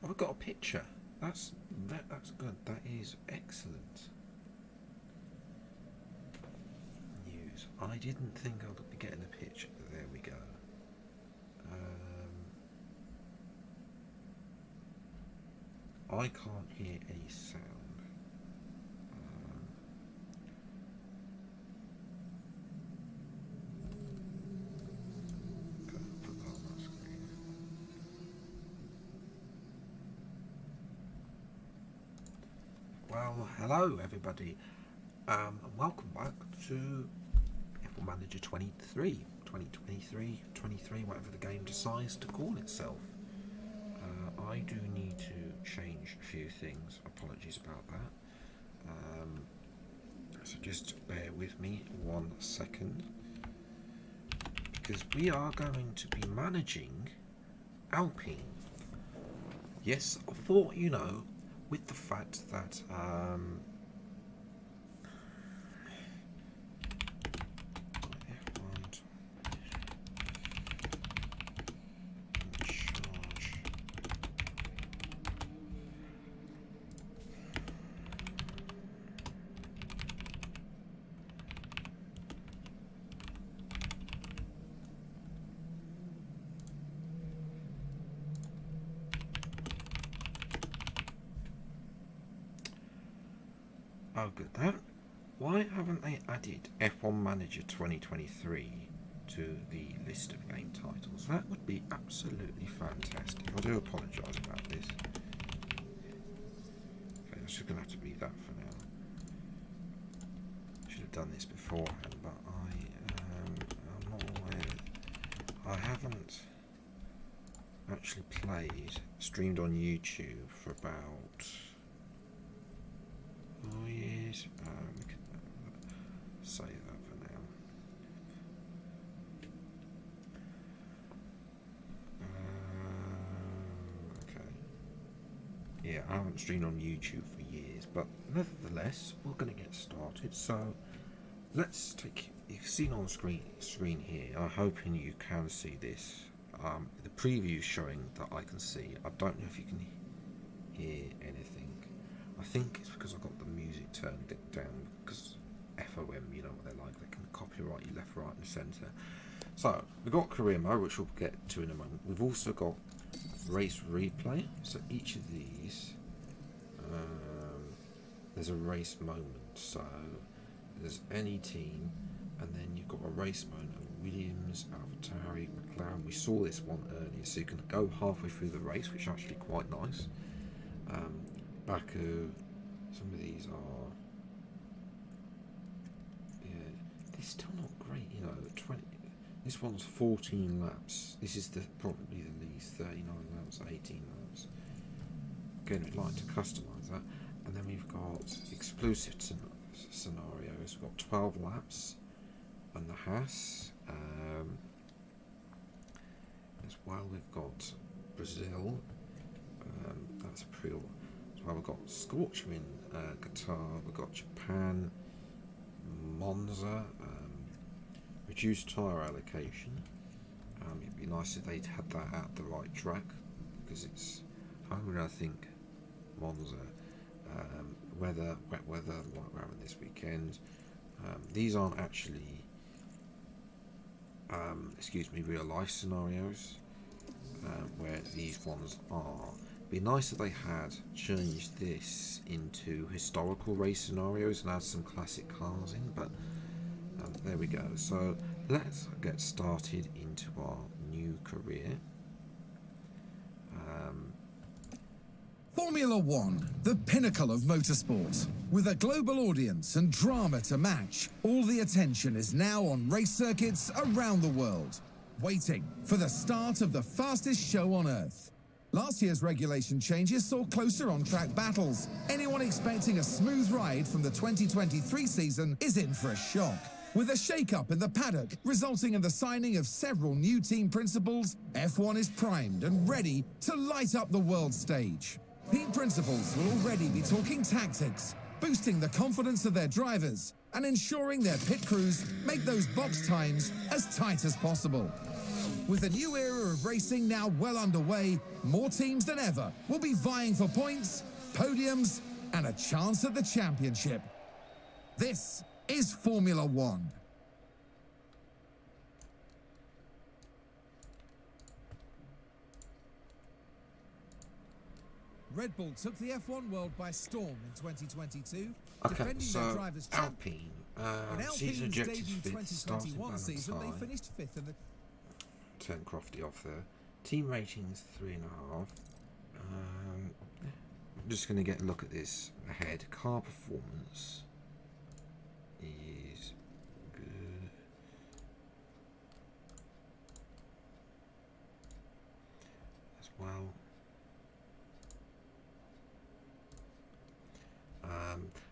I've got a picture. That's good. That is excellent news. I didn't think I would be getting a picture. There we go. I can't hear any sound. Put that on my screen. Well, hello everybody, and welcome back to F1 Manager 23, 23, whatever the game decides to call itself. I do need to change a few things. Apologies about that. So just bear with me 1 second, because we are going to be managing Alpine. Yes, I thought, you know, with the fact that oh, good. That. Why haven't they added F1 Manager 2023 to the list of game titles? That would be absolutely fantastic. I do apologise about this. Okay, it's just going to have to be that for now. Should have done this beforehand, but I'm not aware. I haven't actually streamed on YouTube for about 4 years. We can say that for now. Okay. Yeah, I haven't streamed on YouTube for years, but nevertheless, we're going to get started. So let's take. You've seen on screen here. I'm hoping you can see this. The preview showing that I can see. I don't know if you can hear anything. I think it's because I've got the music turned down, because FOM, you know what they're like, they can copyright you left, right and centre. So, we've got career mode, which we'll get to in a moment. We've also got race replay, so each of these, there's a race moment, so there's any team, and then you've got a race moment of Williams, AlphaTauri, McLaren. We saw this one earlier, so you can go halfway through the race, which is actually quite nice. Baku, some of these are, yeah, they're still not great, you know. 20. This one's 14 laps. This is probably the least. 39 laps, 18 laps. Again, we'd like to customise that. And then we've got exclusive scenarios. We've got 12 laps, and the Haas. As well, we've got Brazil. That's pretty. Well, we've got Scorcher in Qatar, we've got Japan, Monza, reduced tyre allocation. It'd be nice if they'd had that at the right track, because it's Hungary, I think, Monza, wet weather like we're having this weekend. These aren't actually, real life scenarios, where these ones are. Be nice if they had changed this into historical race scenarios and add some classic cars in, but there we go. So let's get started into our new career. Formula One, the pinnacle of motorsport. With a global audience and drama to match, all the attention is now on race circuits around the world, waiting for the start of the fastest show on Earth. Last year's regulation changes saw closer on-track battles. Anyone expecting a smooth ride from the 2023 season is in for a shock. With a shake-up in the paddock resulting in the signing of several new team principals, F1 is primed and ready to light up the world stage. Team principals will already be talking tactics, boosting the confidence of their drivers and ensuring their pit crews make those box times as tight as possible. With a new era of racing now well underway, more teams than ever will be vying for points, podiums, and a chance at the championship. This is Formula One. Red Bull took the F1 world by storm in 2022, Okay, defending so their drivers' Alpine, In season Alpine's objectives debut fifth, starting 2021 balance season, they high. finished fifth in the... Turn Crofty off there. Team ratings 3.5. I'm just going to get a look at this ahead. Car performance is good. As well.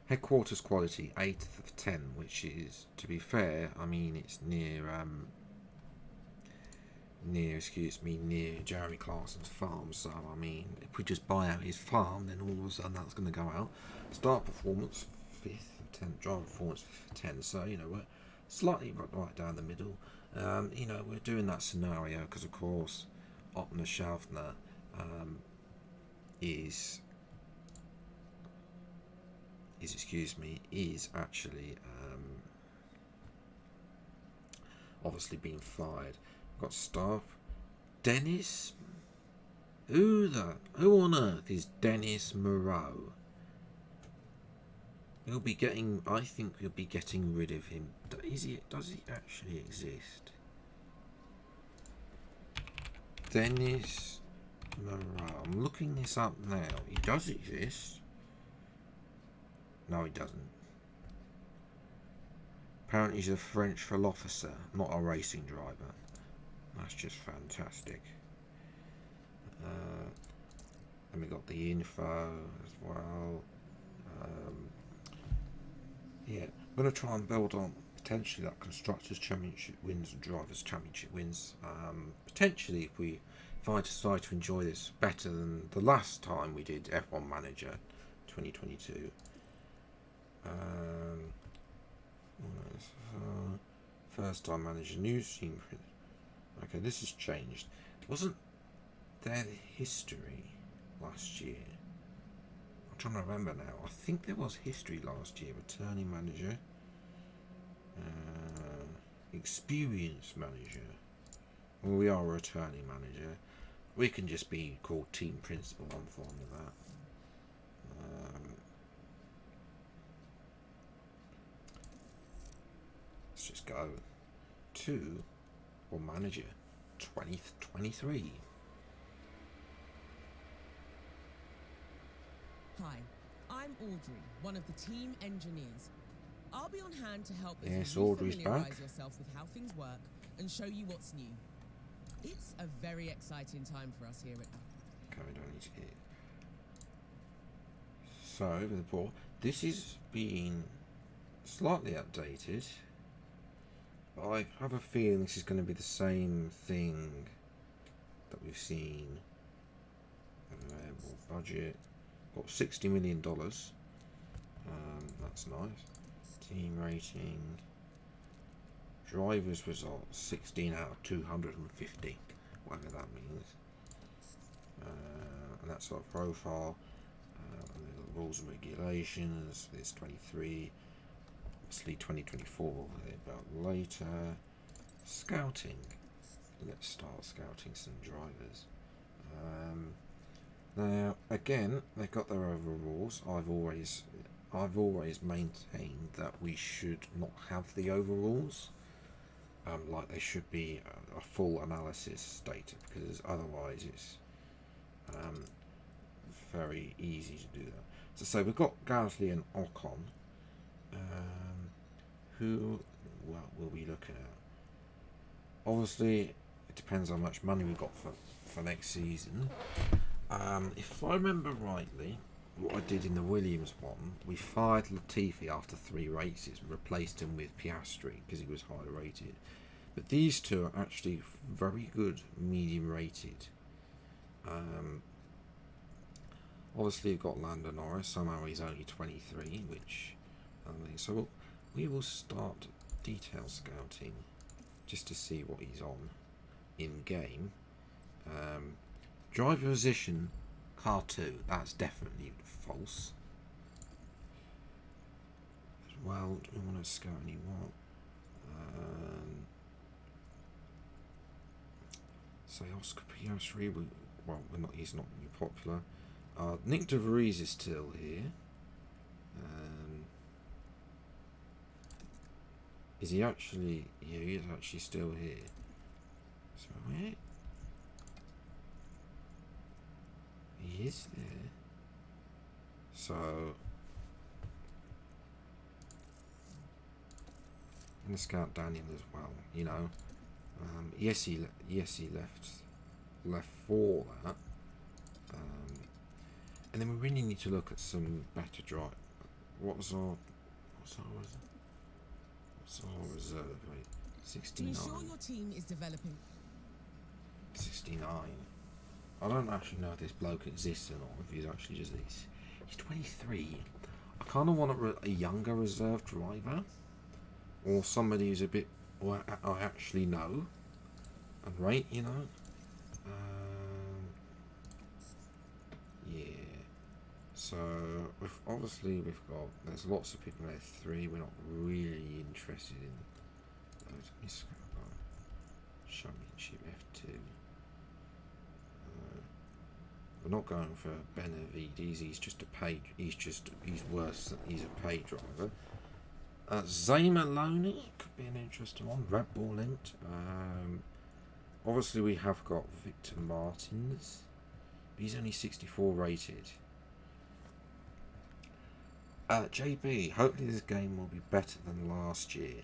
Headquarters quality 8th of 10, which is, to be fair, I mean it's near near Jeremy Clarkson's farm. So I mean, if we just buy out his farm, then all of a sudden that's going to go out. Start performance 5th of 10, driver performance 5th of 10. So you know we're slightly right down the middle. You know we're doing that scenario because of course Otmar Szafnauer is actually obviously being fired. Got staff. Dennis? Who on earth is Dennis Moreau? We'll be getting, I think we'll be getting rid of him. Does he actually exist? Dennis Moreau. I'm looking this up now. He does exist. No, he doesn't. Apparently he's a French full officer, not a racing driver. That's just fantastic. And we got the info as well. Yeah, I'm going to try and build on potentially that Constructors' Championship wins and Drivers' Championship wins. Potentially, if I decide to enjoy this better than the last time we did F1 Manager 2022. First time manager, new scene print. Okay, this has changed. Wasn't there history last year? I'm trying to remember now. I think there was history last year. Returning manager, experienced manager. Well, we are a returning manager. We can just be called team principal. I'm fine with that. Let's just go to or manager 2023. Hi, I'm Audrey, one of the team engineers. I'll be on hand to help Yes, you Audrey's familiarise back. yourself with how things work and show you what's new. It's a very exciting time for us here at... Okay, we don't need to get. So over the board, this is being slightly updated. I have a feeling this is going to be the same thing that we've seen. Available budget. Got $60 million. That's nice. Team rating. Drivers results 16 out of 250. Whatever that means. And that sort of profile. And the rules and regulations. There's 23. Obviously 2024 about later. Scouting. Let's start scouting some drivers. Now again, they've got their overalls. I've always maintained that we should not have the overalls. Like they should be a full analysis data, because otherwise it's very easy to do that. So we've got Gasly and Ocon. Who we'll be looking at. Obviously, it depends how much money we've got for next season. If I remember rightly, what I did in the Williams one, we fired Latifi after 3 races and replaced him with Piastri because he was higher rated. But these two are actually very good, medium rated. Obviously, you've got Lando Norris. Somehow he's only 23, which so we will start detail scouting just to see what he's on. in game. Driver position, car 2. That's definitely false. As well, do we want to scout anyone? Say Oscar Piastri. Well, he's not really popular. Nick De Vries is still here. Is he actually? Yeah, he is actually still here. So where? He is there. So I'm gonna scout Daniel as well. You know, yes he left for that. And then we really need to look at some better drive. What's our reserve rate? To 69. ensure your team is developing. 69. I don't actually know if this bloke exists or not. If he's actually just this. He's 23. I kind of want a younger reserve driver, or somebody who's a bit, or I actually know and rate. You know. Yeah. So obviously there's lots of people in F3 we're not really interested in. Championship F2. We're not going for Benavides. He's just a paid. He's worse. He's a paid driver. Zay Maloney could be an interesting one. Red Bull Int. Obviously we have got Victor Martins. He's only 64 rated. JB, hopefully this game will be better than last year.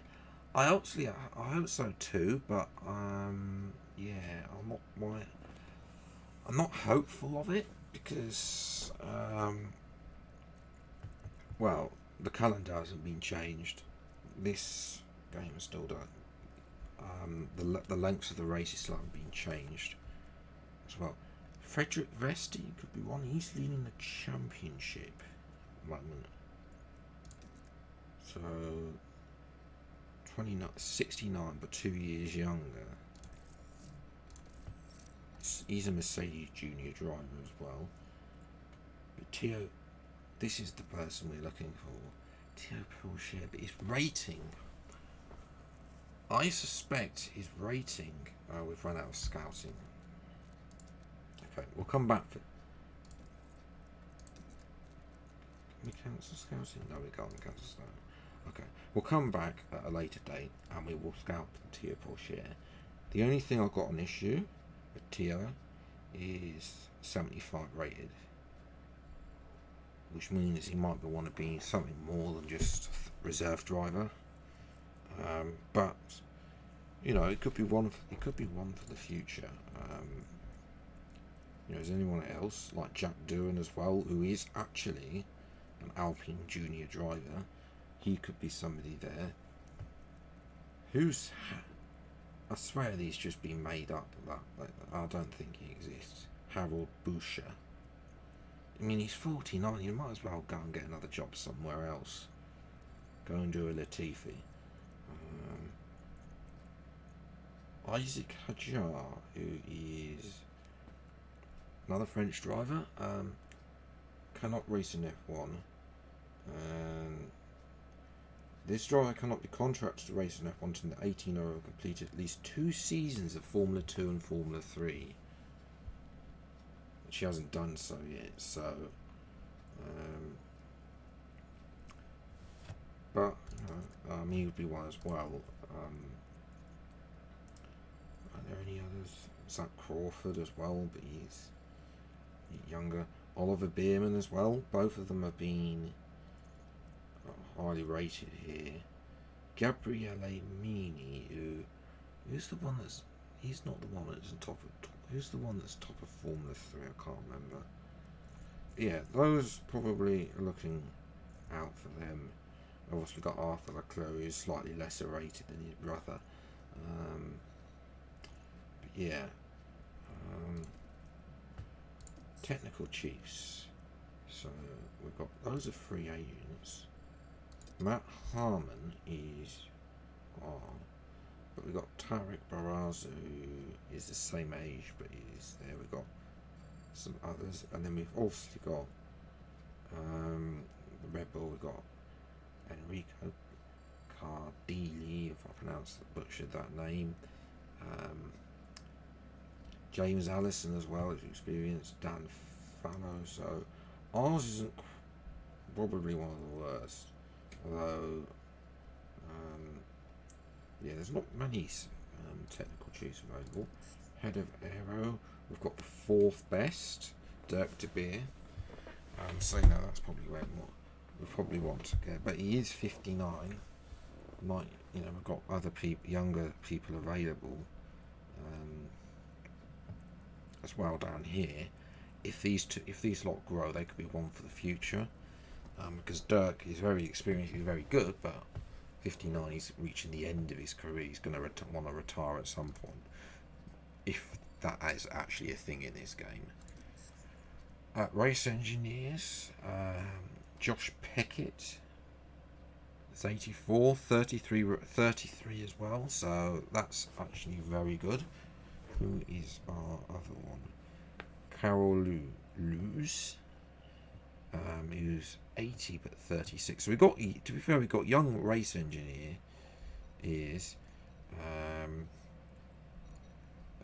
I hope so too, but yeah, I'm not hopeful of it because well, the calendar hasn't been changed. This game is still done. The lengths of the races still haven't been changed as well. Frederick Vesti could be one. He's leading the championship at the moment. So 69, but 2 years younger. He's a Mercedes junior driver as well. But Tio, this is the person we're looking for. Tio Porsche, but his rating. I suspect his rating. We've run out of scouting. Okay, we'll come back for. Can we cancel scouting? No, we can't cancel scouting. Okay, we'll come back at a later date and we will scout Tio Porsche. The only thing I've got an issue with Tio is 75 rated, which means he might want to be something more than just reserve driver. But you know, it could be one. It could be one for the future. You know, is anyone else like Jack Doohan as well, who is actually an Alpine junior driver? He could be somebody there. I swear these just been made up. I don't think he exists. Harold Boucher. I mean, he's 49. You might as well go and get another job somewhere else. Go and do a Latifi. Isaac Hadjar, who is another French driver, cannot race in F1. This driver cannot be contracted to race in F1 until the 18 or have completed at least 2 seasons of Formula 2 and Formula 3. Which he hasn't done so yet, so but you know, he would be one as well. Are there any others? Zach Crawford as well, but he's younger. Oliver Bierman as well. Both of them have been highly rated here. Gabriele Mini, who's the one that's he's not the one that's top of who's the one that's top of Formula 3? I can't remember. Yeah, those probably are looking out for them. I've also got Arthur Leclerc, who's slightly lesser rated than his brother. But yeah, technical chiefs. So we've got those are free agents. Matt Harmon is But we've got Tarek Barazu, is the same age, but he's there. We've got some others, and then we've also got the Red Bull. We've got Enrico Cardili, if I butchered that name. James Allison as well, as experienced. Dan Fallow. So ours isn't probably one of the worst, although yeah, there's not many technical chiefs available. Head of Aero, we've got the 4th best, Dirk De Beer. So no, that's probably where we probably want to go. But he is 59. Might, you know, we've got other people, younger people available as well down here. If these lot grow, they could be one for the future. Because Dirk is very experienced, he's very good, but 59, he's reaching the end of his career. He's going to want to retire at some point, if that is actually a thing in this game. Race engineers, Josh Peckett, it's 84, 33 as well, so that's actually very good. Who is our other one? Carol Luz, who's 80 but 36. So we got, to be fair, we got young race engineer is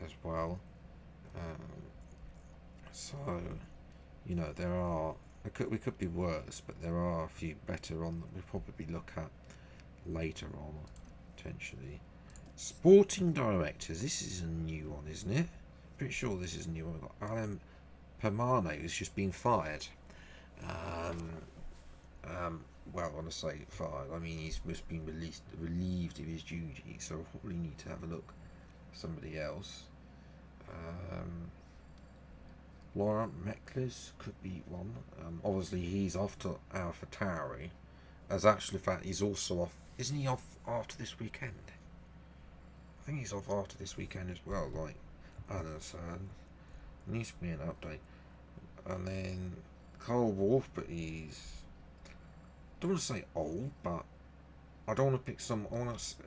as well. So you know, there are, we could be worse, but there are a few better on that we'll probably look at later on potentially. Sporting directors, this is a new one, isn't it? Pretty sure this is a new one. We've got Alan Permane, who's just been fired. Well, when I say fired, I mean he's just been relieved of his duty, so we'll probably need to have a look at somebody else. Laurent Mekles could be one. Obviously he's off to AlphaTauri. As actually, in fact, he's also off. Isn't he off after this weekend? I think he's off after this weekend as well. Like, I don't know. So there needs to be an update. And then Carl Wolf, but he's, I don't want to say old, but I don't want to pick some.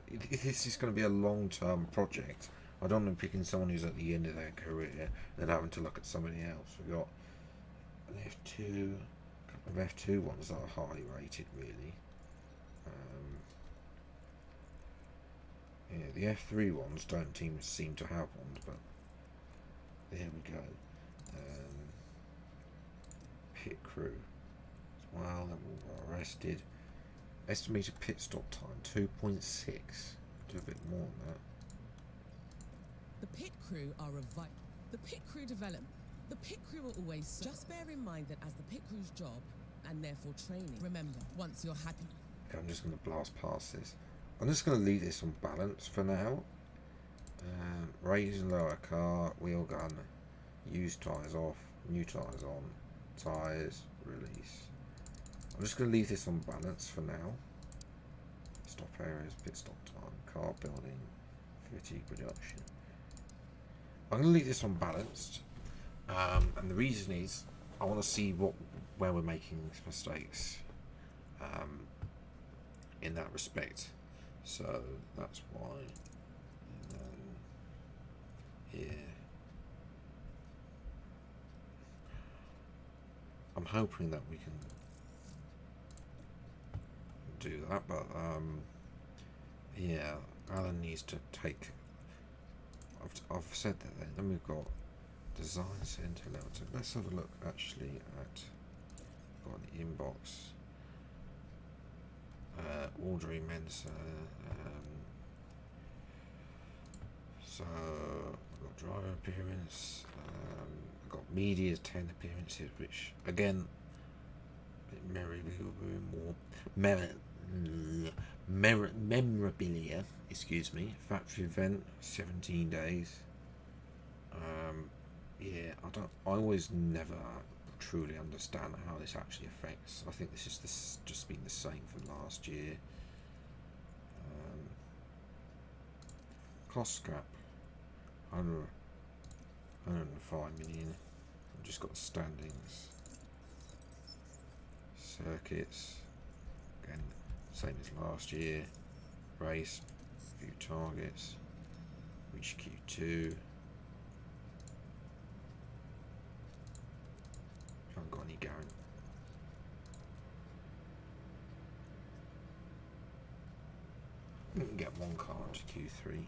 If this is going to be a long-term project, I don't want to pick in someone who's at the end of their career and having to look at somebody else. We've got an F2, a couple of F2 ones that are highly rated, really. Yeah, the F3 ones don't seem to have ones, but there we go. Pit crew as well, that were arrested. Estimated pit stop time 2.6. Do a bit more than that. The pit crew are the pit crew development. The pit crew will always serve. Just bear in mind that as the pit crew's job, and therefore training, remember, once you're happy. Okay, I'm just going to blast past this. I'm just going to leave this on balance for now. Raise and lower car, wheel gun, used tyres off, new tyres on, tyres, release. I'm just going to leave this on balance for now. Stop areas, pit stop time, car building, fatigue reduction. I'm going to leave this unbalanced, and the reason is I want to see where we're making mistakes in that respect. So that's why. Yeah, I'm hoping that we can do that, but yeah, Alan needs to take. I've said that then. Then we've got design center level. So let's have a look actually at got the inbox. Audrey Mensa. So I've got driver appearance. I've got media's 10 appearances, which again, memorabilia. Excuse me. Factory event 17 days. Yeah, I always never truly understand how this actually affects. I think this is just been the same from last year. Cost scrap 105 million. I've just got standings. Circuits again, same as last year. Race, few targets. Reach Q2. Haven't got any guarantee. We can get one car to Q3.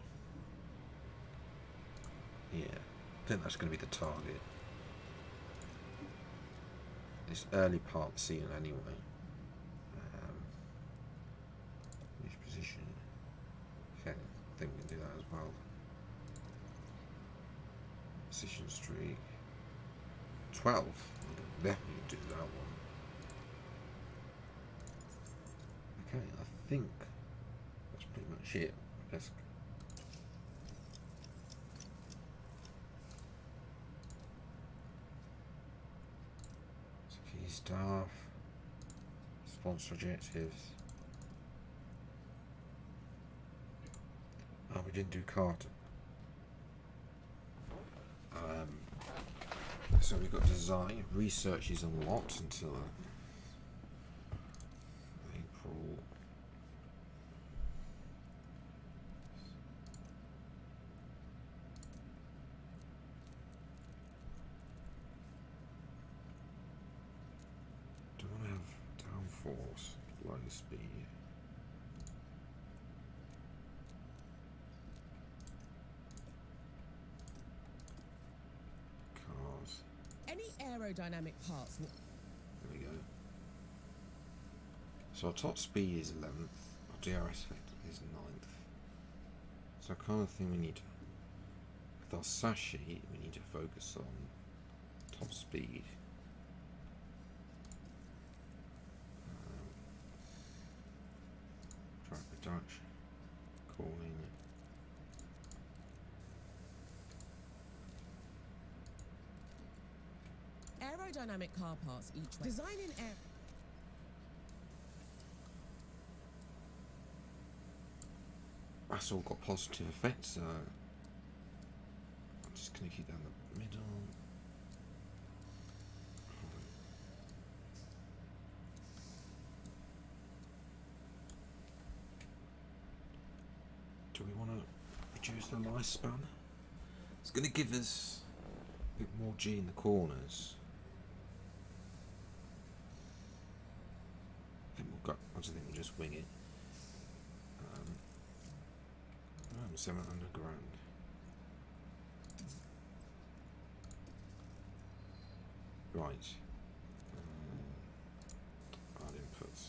Yeah, I think that's going to be the target. This early part of the season anyway. Which position? Okay, I think we can do that as well. Position streak. 12. We can definitely do that one. Okay, I think that's pretty much it. Let's key staff, sponsor objectives. Oh, we didn't do Carter. So we've got design. Research is unlocked until April. Do I have downforce, low speed? Cars. Any aerodynamic parts will... There we go. So our top speed is 11th, our DRS effect is 9th. So I kind of think we need to, with our sashi, we need to focus on top speed. Track reduction, calling. Aerodynamic car parts each way. Designing air... That's all got positive effects, so I'm just going to keep down the middle. Do we want to reduce the lifespan? It's going to give us a bit more G in the corners. I just think we'll just wing it. 700 grand. Right. Add inputs.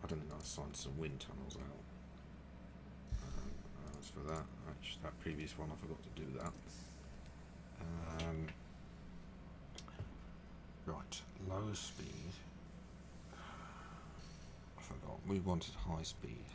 I don't think I signed some wind tunnels out. As for that, actually, that previous one, I forgot to do that. Right, low speed. I forgot. We wanted high speed.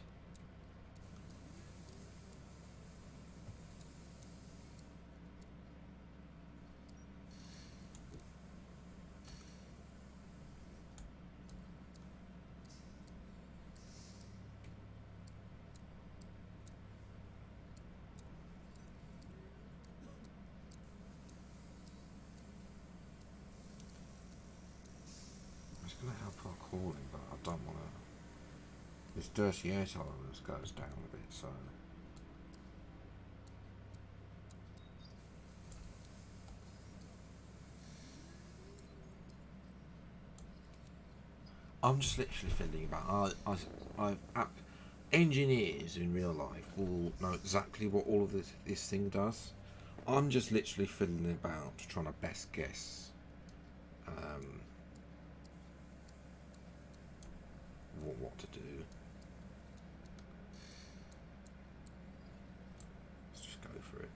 It's going to help our calling, but I don't want to. This dirty air tolerance goes down a bit, so. I'm just literally feeling about. Engineers in real life will know exactly what all of this thing does. I'm just literally fiddling about trying to best guess. What to do. Let's just go for it.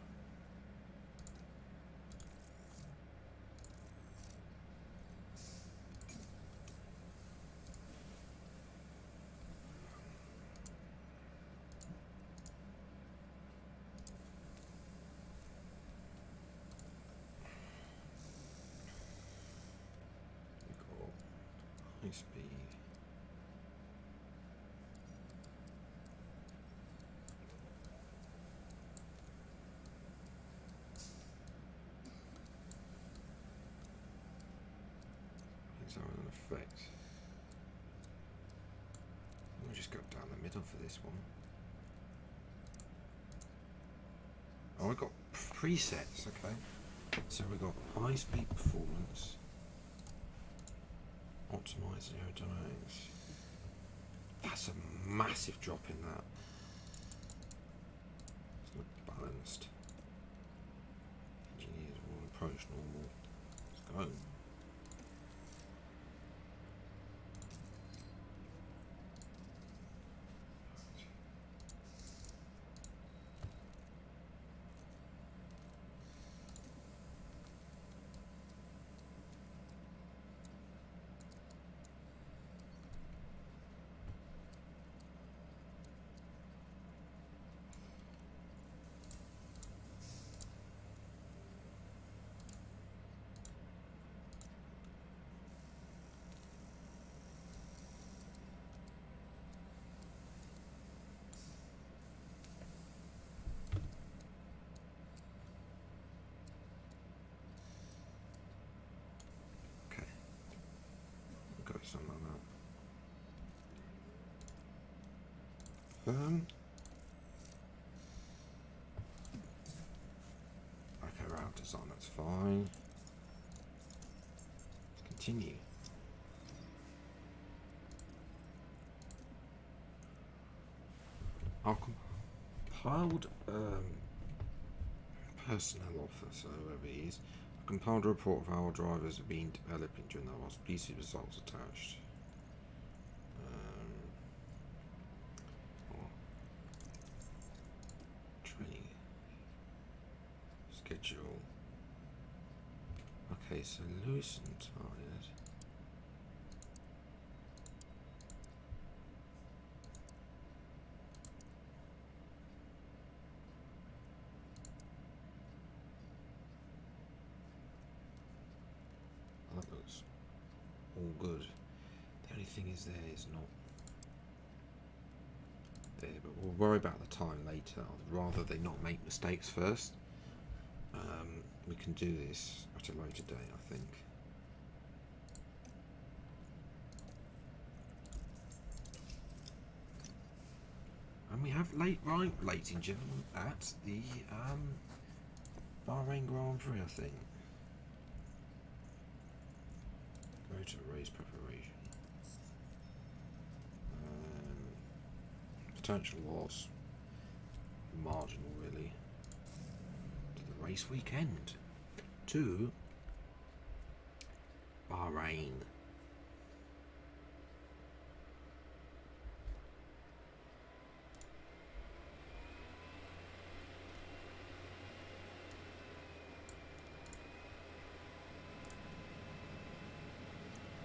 We got high speed. An effect. We'll just go down the middle for this one. Oh, we got presets. Okay, so we got high speed performance, optimize aerodynamics. That's a massive drop in that. It's not balanced. Engineers will approach normal. Let's go. Something like that. Okay, route design, that's fine. Let's continue. Our compiled personnel officer, whoever he is, compiled a report of how our drivers have been developing during the last piece of results attached. Training schedule. Okay, so loosened tires. That looks all good. The only thing is there is not there, but we'll worry about the time later. I'd rather they not make mistakes first. We can do this at a later date, I think. And we have ladies and gentlemen, at the Bahrain Grand Prix, I think. Go to race preparation. Potential loss, marginal really, to the race weekend, to Bahrain.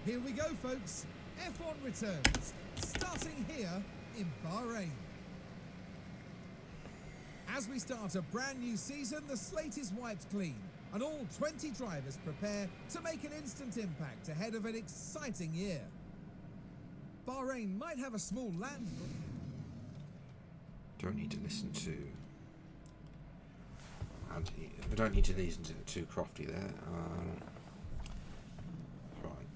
Here we go, folks. F1 returns, starting here in Bahrain. As we start a brand new season, the slate is wiped clean, and all 20 drivers prepare to make an instant impact ahead of an exciting year. Bahrain might have a small land. Don't need to listen to Anthony. I don't need to listen to too crofty there. Right.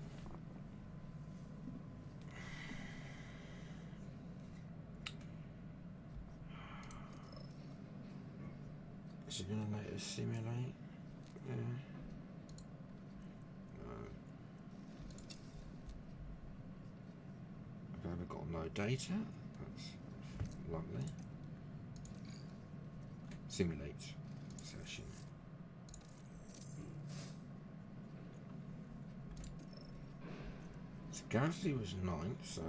Is it going to let us simulate? Yeah. No. Okay, we've got no data. That's lovely. Simulate session. So Gasly was 9th, so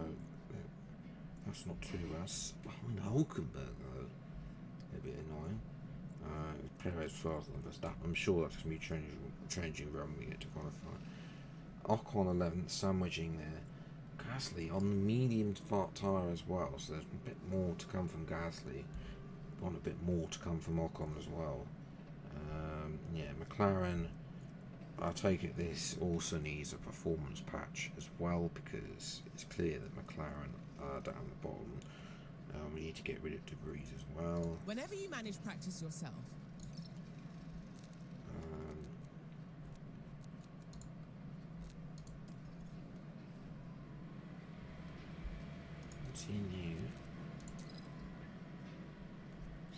that's not too bad. Behind Hulkenberg though, a bit annoying. Perez 12th than Verstappen. I'm sure that's going to be changing when we get to qualify. Ocon 11th, sandwiching there. Gasly on the medium tyre as well, so there's a bit more to come from Gasly. Want a bit more to come from Ocon as well. Yeah, McLaren, I take it this also needs a performance patch as well, because it's clear that McLaren are down the bottom. We need to get rid of debris as well. Whenever you manage practice yourself, continue.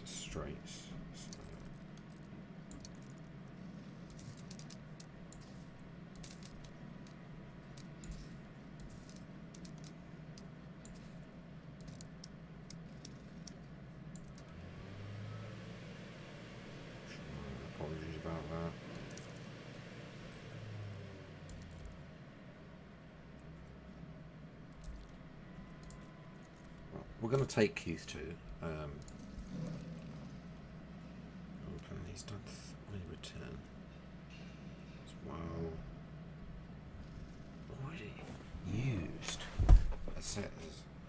It's straights. So we're going to take Keith too. He's done 3 return as well. Already used a set.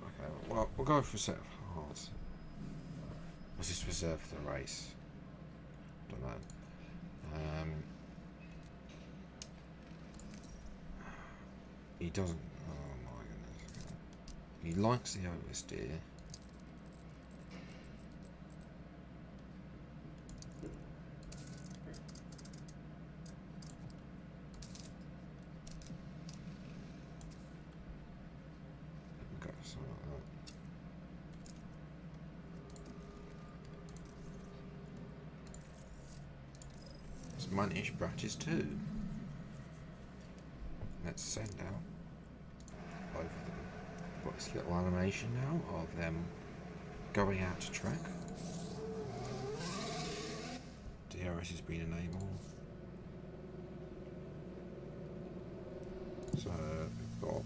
Okay, well, we'll go for a set of hearts. Was this reserved for the race? Don't know. He doesn't. Oh my goodness. He likes the oversteer. Go for something like that. Let's manage Practise too. Let's send out both of them. Got this little animation now of them going out to track. DRS has been enabled. So we've got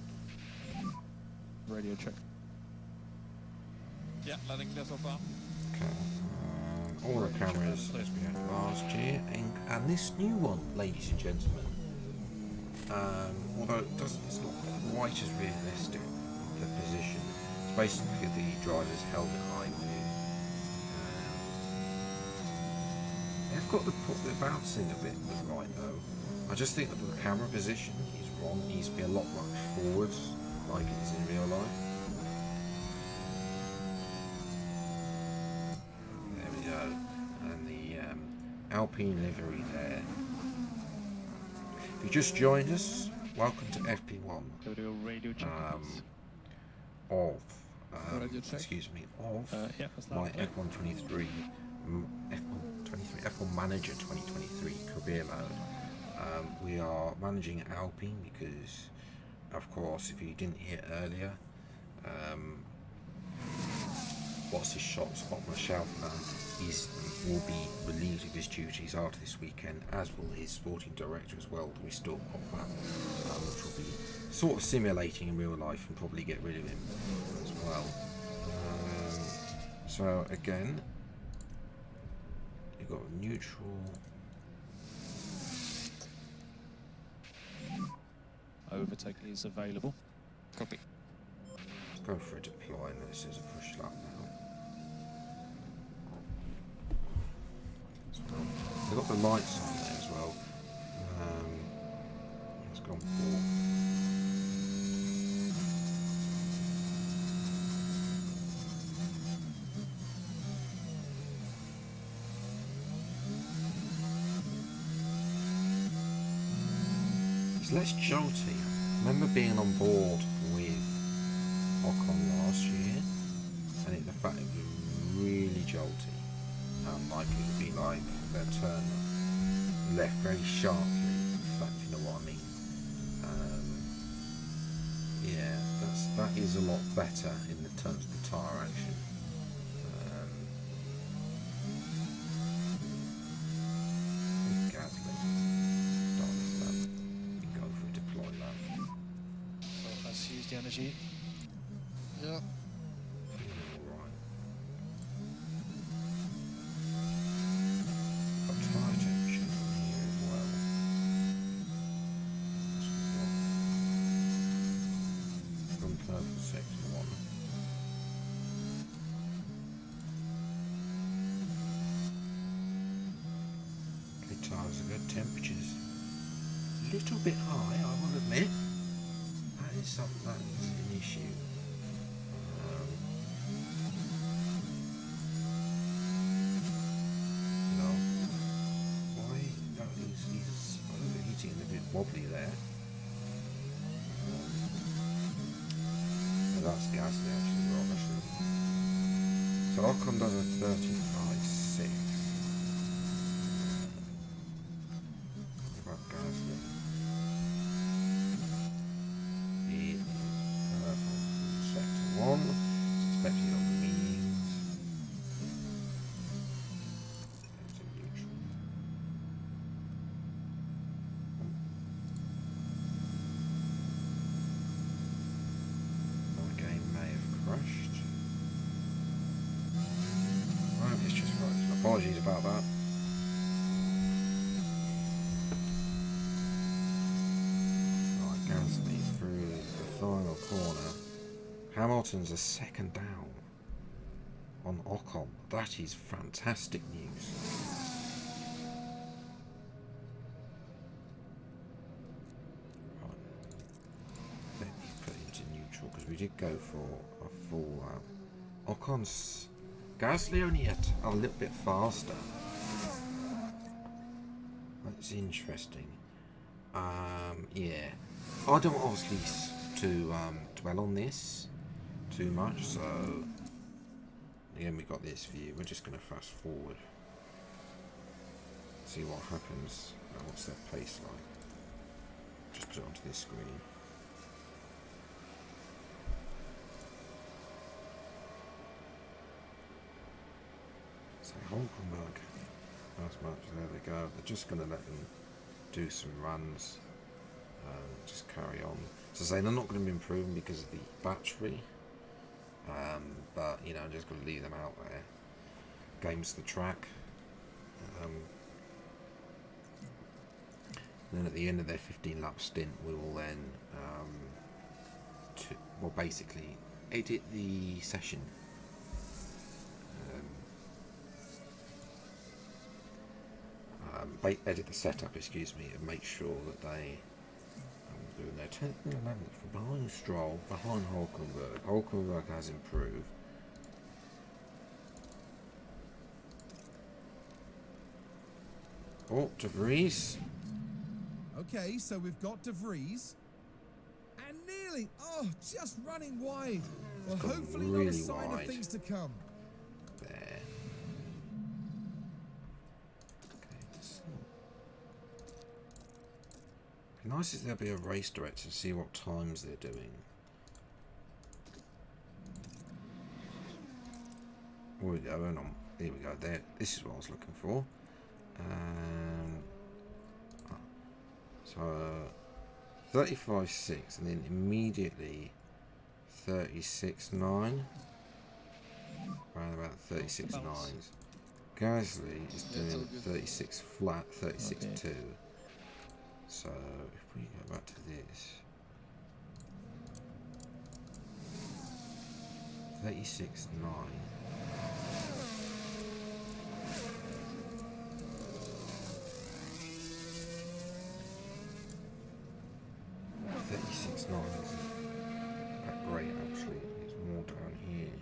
Radio check. Yeah, landing clear so far. okay, all the cameras as we had last year, and this new one, ladies and gentlemen. Although it's not quite as realistic, the position. It's basically the driver's helmet height view. They've got the bouncing a bit right though. I just think that the camera position is wrong. It needs to be a lot much forwards, like it is in real life. There we go. And the Alpine livery there. If you just joined us, welcome to FP1 Radio check. excuse me, of Yeah, that's my F123 F1 Manager 2023 career mode. We are managing Alpine because, of course, if you didn't hear earlier, what's his shots, Otmar Szafnauer will be relieved of his duties after this weekend, as will his sporting director as well, we still Otmar, which will be sort of simulating in real life and probably get rid of him as well. So again, you've got neutral. Overtake is available. Copy. Let's go for a deploy, and this is a push lap now. They've got the lights on there as well. It's gone for. It's less jolty. I remember being on board with Ocon last year, and the fact it was really jolty. Like it would be like their turn left very sharply, in fact, you know what I mean. Yeah, that is a lot better in the terms of the tyre action. Gasly, start this lap. You go for a deploy lap. So let's use the energy. Yeah. Alright. Got tyre temperature on here as well. From purple sector 1. Okay, tyres are good. Temperatures a little bit high, I will admit. That is something that is an issue. He's overheating and a bit wobbly there. That's Gasly actually, obviously. So Ocon does a 35.6. What about Gasly? The purple sector 1, especially on the mediums. Into neutral. My game may have crashed. Apologies about that. Right, Gasly through the final corner. Hamilton's a second down on Ocon. That is fantastic news. Right. Let me put into neutral because we did go for a full lap. Ocon's Gasly only a little bit faster. That's interesting. Yeah, I don't want obviously to dwell on this too much, so again we got this view. We're just going to fast forward, see what happens. What's their pace like? Just put it onto this screen. So Hulkenberg, last match. There they go. They're just going to let them do some runs. Just carry on. So say they're not going to be improving because of the battery, but you know, I'm just going to leave them out there. Game's the track. Then at the end of their 15-lap stint, we will then, well, basically edit the session. Edit the setup, excuse me, and make sure that they doing their 10th and 11th from behind Stroll, behind Hulkenberg. Hulkenberg has improved. Oh, De Vries. Okay, so we've got De Vries. And nearly, just running wide. Well, gone hopefully not really a sign wide. of things to come. There. Okay, so it'd be nice if there'd be a race director to see what times they're doing. Here we go, hang on. Here we go. There. This is what I was looking for. So 35.6 and then immediately 36.9. Around about 36.9. Gasly is doing 36 flat, 36.2. Okay. So if we go back to this, 36.9. 36.9 isn't that great actually, it's more down here.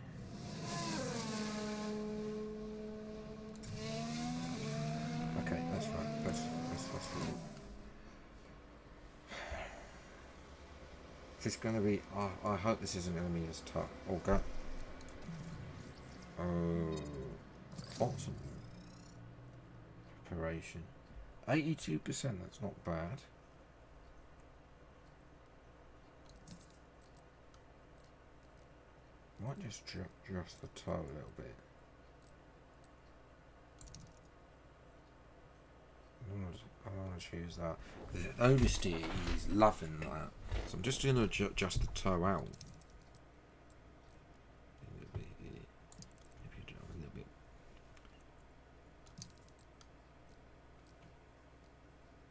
Okay, that's right, that's right. Is this going to be, I hope this isn't going to be as tough. Oh god. Oh, awesome. Preparation. 82%, that's not bad. Might just adjust the toe a little bit. I don't want to choose that. The oversteer is loving that. So I'm just going to adjust the toe out. A little bit here. Maybe a little bit.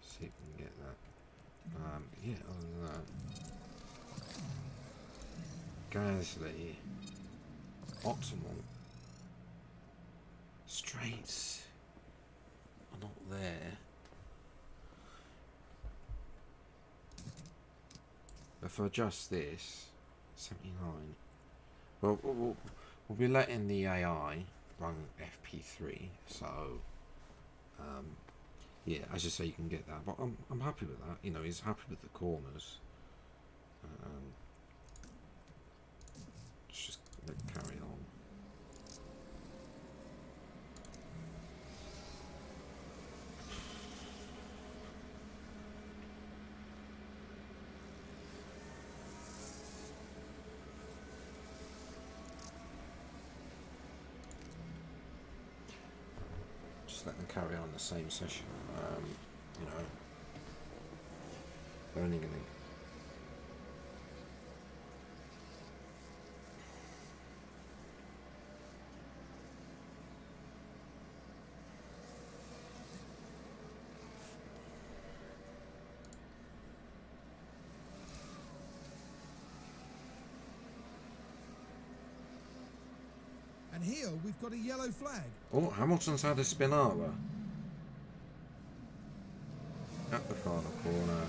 See if we can get that. Yeah, other than that. Gasly. Optimal. Straights are not there. If I adjust this, 79. Well, we'll be letting the AI run FP3, so yeah, as I say, you can get that. But I'm happy with that. You know, he's happy with the corners. Let's just carry on. Just let them carry on the same session. You know, they're only going to. And here we've got a yellow flag. Oh, Hamilton's had a Spinara. At the final corner.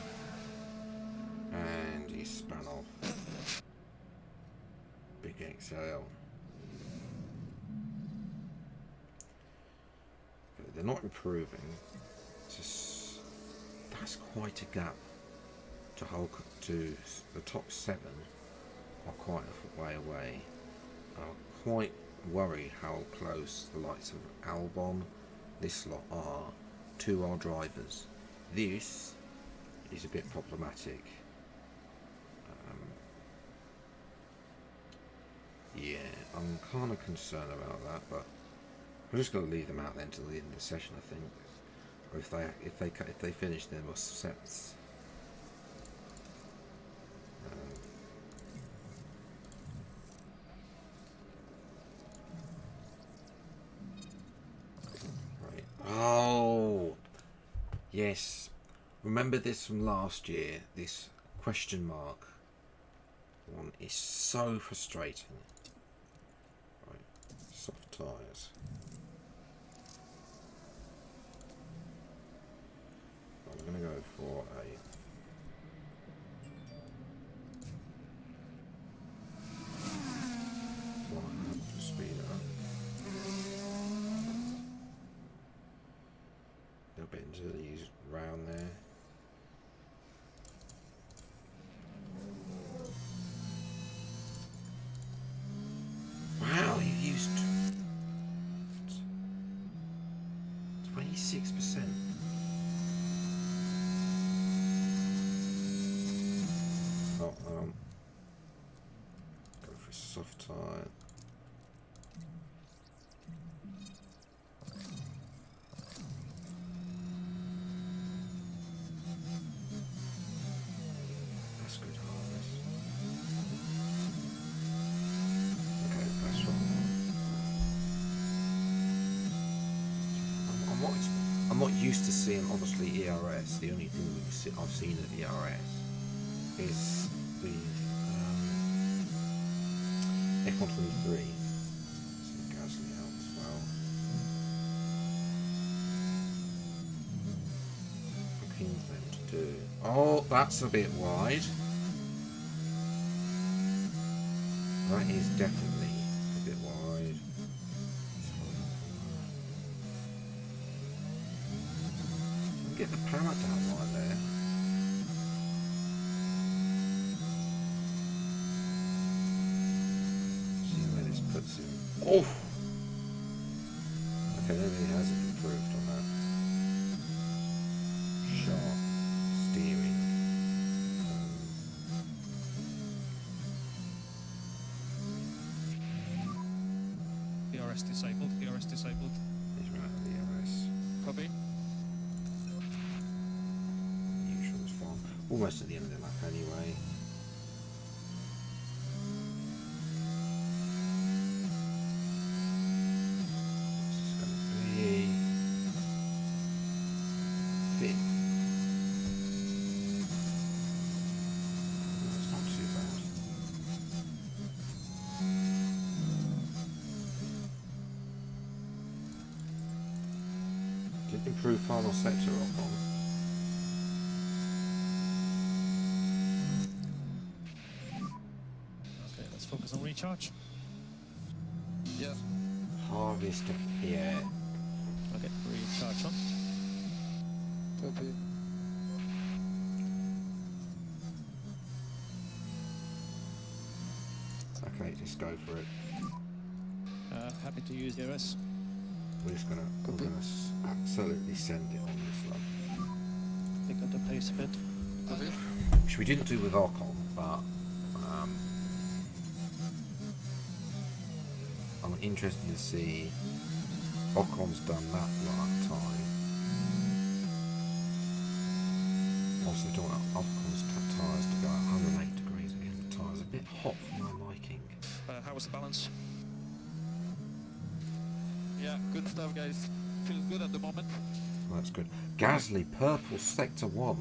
And he spun off. Big exhale. Okay, they're not improving. It's just, that's quite a gap to hold to the top 7 are quite a way away. I'm quite worried how close the likes of Albon, this lot are to our drivers. This is a bit problematic. Yeah, I'm kind of concerned about that, but we're just going to leave them out then until the end of the session, I think. Or if they finish, then we'll set. Right. Oh, yes. Remember this from last year. This question mark one is so frustrating. Right, soft tyres. I'm going to go for a speed up. A little bit into these round there. Wow, you used 26%. Oh, go for a soft tyre. That's good harness. Okay, that's right. I'm not used to seeing, obviously, ERS. The only thing I've seen at ERS is the F123. So Gasly out as well. Looking for them to do. Oh, that's a bit wide. That is definitely a bit wide. Get the power down right there. See where this puts him. Oh! Okay, maybe he hasn't improved on that. Sharp steering. DRS disabled, DRS disabled. He's run out of the ERS. Copy. Usual fun. Almost at the end of the lap anyway. This is going to be fifth. That's not too bad. Did improve final sector up on. Okay, let's focus on recharge. Yes. Harvest, yeah. Okay, recharge on. Copy. Okay, just go for it. Happy to use DRS. We're just gonna, absolutely send it on this one. Pick up the pace a bit. Copy. Which we didn't do with Ocon, but I'm interested to see Ocon's done that last time. Also, we don't want Ocon's tyres to go at 108 degrees again. The tyres are a bit hot for my liking. How was the balance? Yeah, good stuff, guys. Feels good at the moment. Well, that's good. Gasly, purple, sector 1.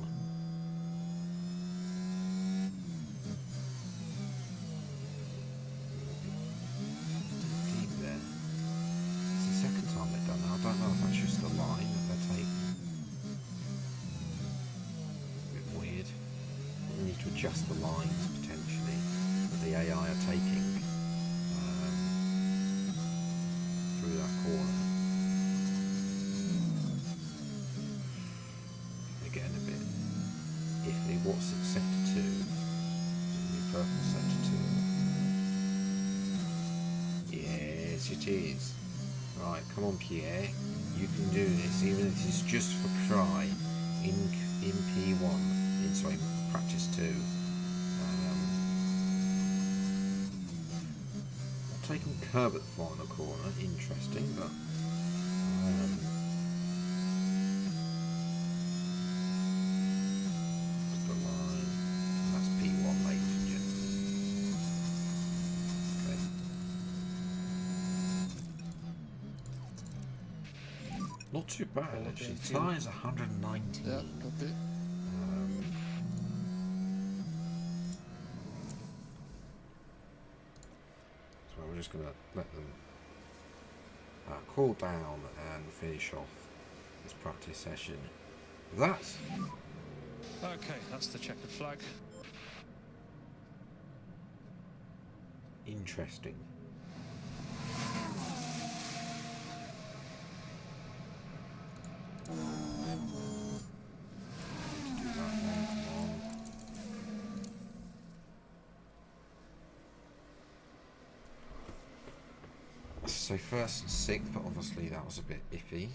Deep there. adjust the lines potentially that the AI are taking through that corner. They're getting a bit iffy. What's it set to? New purple sector 2. Yes, it is. Right, come on, Pierre. You can do this, even if it's just for try in P1. Sorry, practice 2. Taking curb at the final corner. Interesting, but the line. That's P1, ladies and gentlemen. Okay. Not too bad actually. Tyres 119. Yeah, copy. So we're just going to let them cool down and finish off this practice session. That's Okay, that's the checkered flag. interesting. So first and sixth, but obviously that was a bit iffy.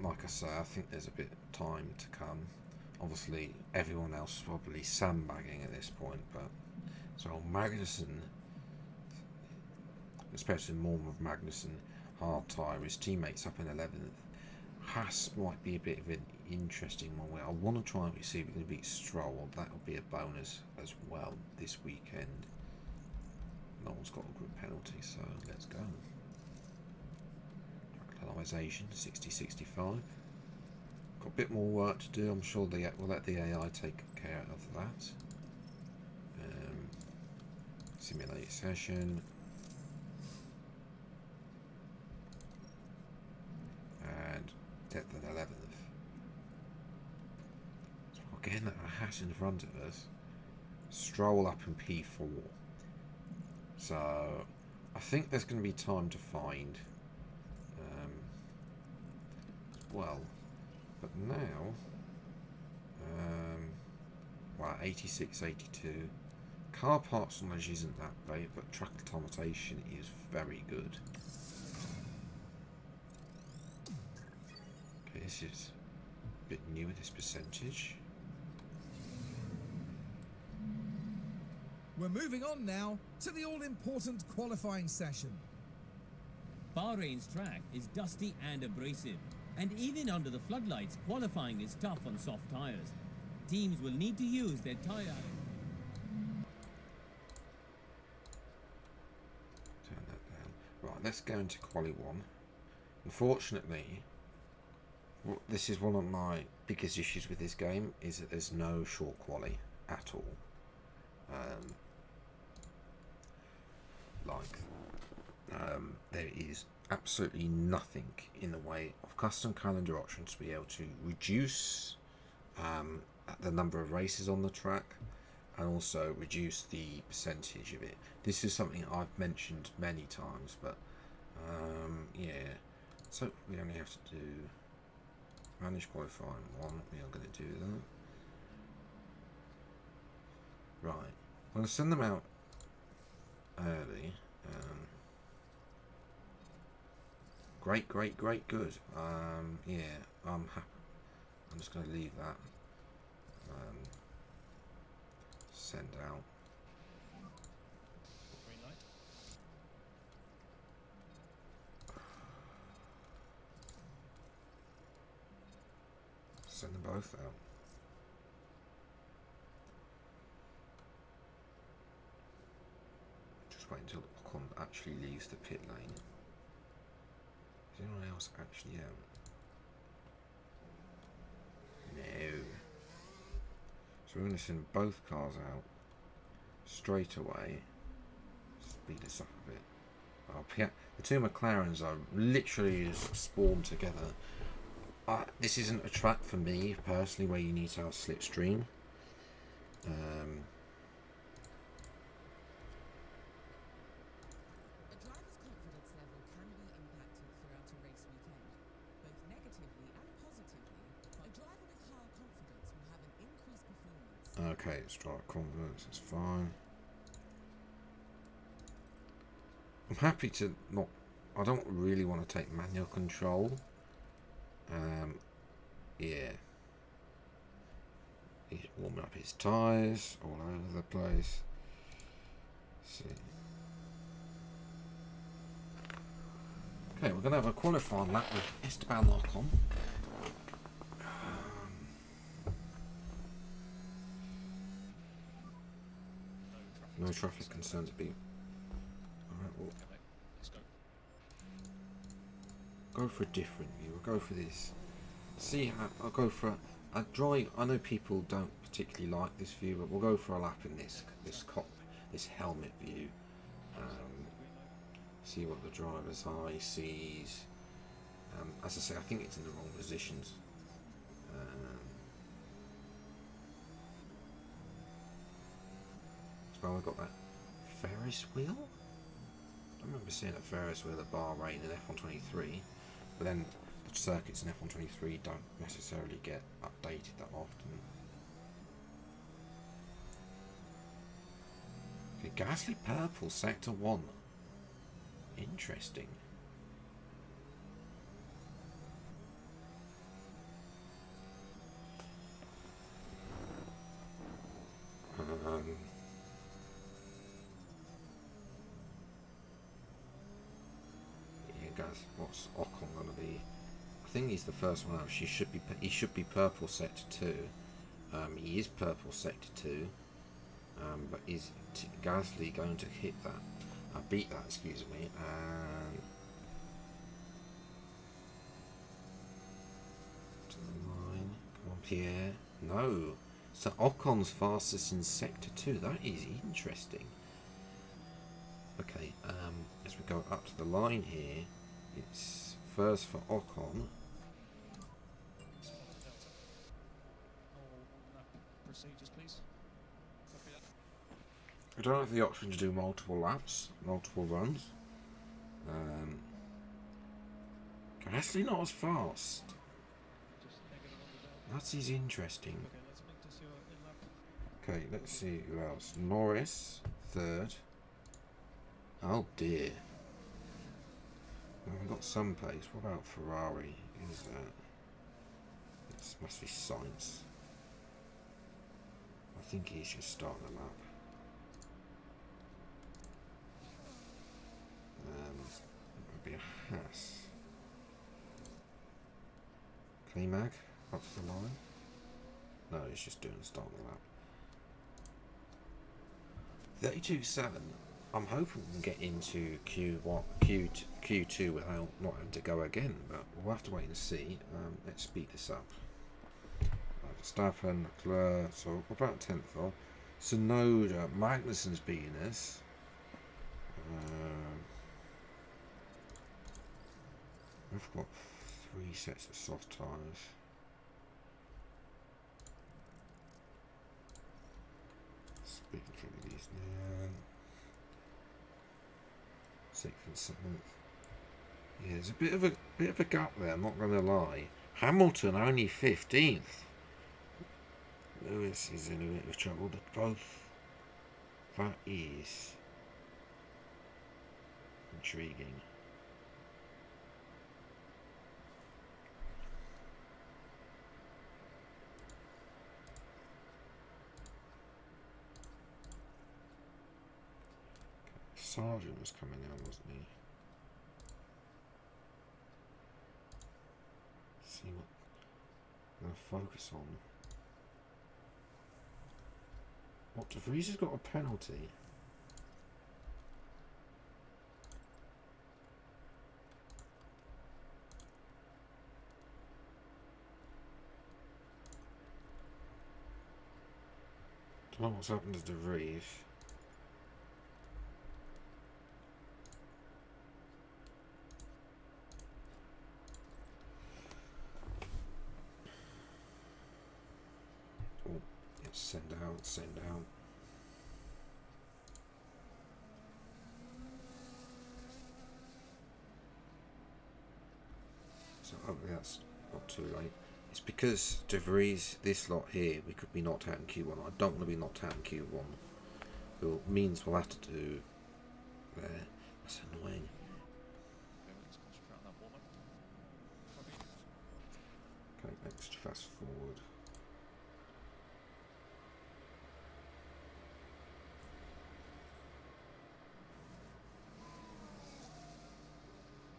Like I say, I think there's a bit of time to come. Obviously everyone else is probably sandbagging at this point, but so Magnussen, especially more with Magnussen, hard tyre, his teammates up in 11th. Haas might be a bit of an interesting one. I want to try and see if we can beat Stroll. That would be a bonus as well this weekend. No one's got a group penalty, so let's go. Actualisation 60-65. Got a bit more work to do. I'm sure we'll let the AI take care of that. Simulate session. And 10th and 11th. So again, a Haas in front of us. Stroll up in P4. So I think there's going to be time to find well, but now well, 86, 82. Car parts knowledge isn't that great, but track automation is very good. Okay, this is a bit new with this percentage. We're moving on now to the all-important qualifying session. Bahrain's track is dusty and abrasive, and even under the floodlights, qualifying is tough on soft tyres. Teams will need to use their tyre. Turn that down. Right, let's go into Quali 1. Unfortunately, this is one of my biggest issues with this game, is that there's no short quali at all. There is absolutely nothing in the way of custom calendar options to be able to reduce the number of races on the track and also reduce the percentage of it. This is something I've mentioned many times, but yeah, so we only have to do manage qualifying 1. We are going to do that. Right, I'm going to send them out early. Great, good. Yeah, I'm happy. I'm just going to leave that. Send out. Green light. Send them both out. Just wait until Ocon actually leaves the pit lane. Is anyone else actually out? No. So we're going to send both cars out straight away. Speed us up a bit. Oh, the two McLarens are literally just spawned together. This isn't a track for me personally where you need to have slipstream. A driver's confidence level can be impacted throughout a race weekend, both negatively and positively. A driver with higher confidence will have an increased performance. Okay, it's driver confidence, it's fine. I'm happy to not... I don't really want to take manual control. Yeah. He's warming up his tyres all over the place. Let's see. Okay, we're going to have a qualifying lap with Esteban Ocon. No traffic concerns being... Alright, well, Okay, mate. Let's go. go for a different view. We'll go for this. See how... I'll go for a dry... I know people don't particularly like this view, but we'll go for a lap in this helmet view. See what the driver's eye sees. As I say, I think it's in the wrong positions. Well, we've got that Ferris wheel. I remember seeing a Ferris wheel at Bahrain in F123, but then the circuits in F123 don't necessarily get updated that often. Okay, Gasly purple, sector 1. Interesting. Yeah, guys, what's Ocon gonna be? I think he's the first one out. He should be purple sector 2. He is purple sector 2. But is Gasly going to hit that? Beat that, excuse me, and to the line. Come on, Pierre. No. So Ocon's fastest in sector 2. That is interesting. Okay, as we go up to the line here, it's first for Ocon. Let's follow the delta. All lap procedures, please. Copy that. I don't have the option to do multiple laps, multiple runs. Gasly not as fast. Just negative on the delta. That is interesting. Okay, let's make this your in lap. Okay, let's see who else. Norris, third. Oh dear. Well, we've got some pace. What about Ferrari? Who's that? This must be Sainz. I think he's just starting the lap. It would be a Haas. Klimak up to the line. No, he's just doing the start of the lap. 32.7. I'm hoping we can get into Q2 without not having to go again, but we'll have to wait and see. Let's speed this up. Verstappen, Leclerc, so what about 10th though? Sonoda, Magnussen's beating us. We've got 3 sets of soft tyres. Speaking through these now. 6th and 7th. Yeah, there's a bit of a gap there. I'm not going to lie. Hamilton only 15th. Lewis is in a bit of trouble. Both. That is intriguing. Sargent was coming out, wasn't he? Let's see what I'm going to focus on. What, De Vries has got a penalty? Don't know what's happened to De Vries. Send out, send out. So hopefully that's not too late. It's because De Vries, this lot here, we could be knocked out in Q1. I don't want to be knocked out in Q1. It means we'll have to do there. That's annoying. Okay, next, fast forward.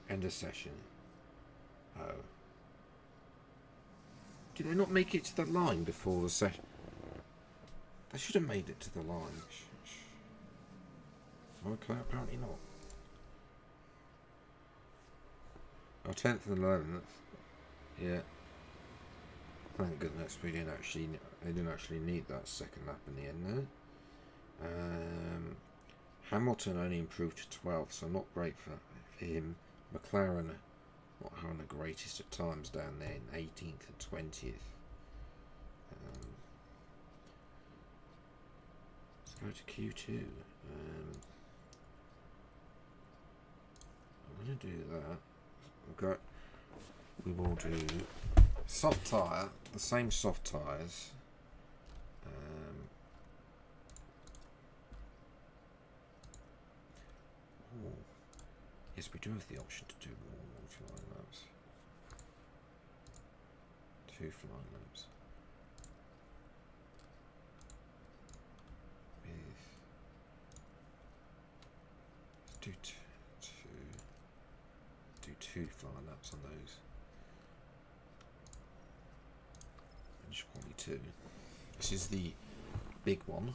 End of session. Oh. Did they not make it to the line before the session? They should have made it to the line. Okay, apparently not. Oh, 10th and 11th. Yeah. Thank goodness they didn't actually need that second lap in the end there. Hamilton only improved to 12th, so not great for him. McLaren not having the greatest of times down there in 18th and 20th. Let's go to Q2. I'm going to do that. We will do soft tyre, the same soft tyres. Yes, we do have the option to do more than flying laps. 2 flying laps. Let's do two flying laps on those. And just probably 2. This is the big one.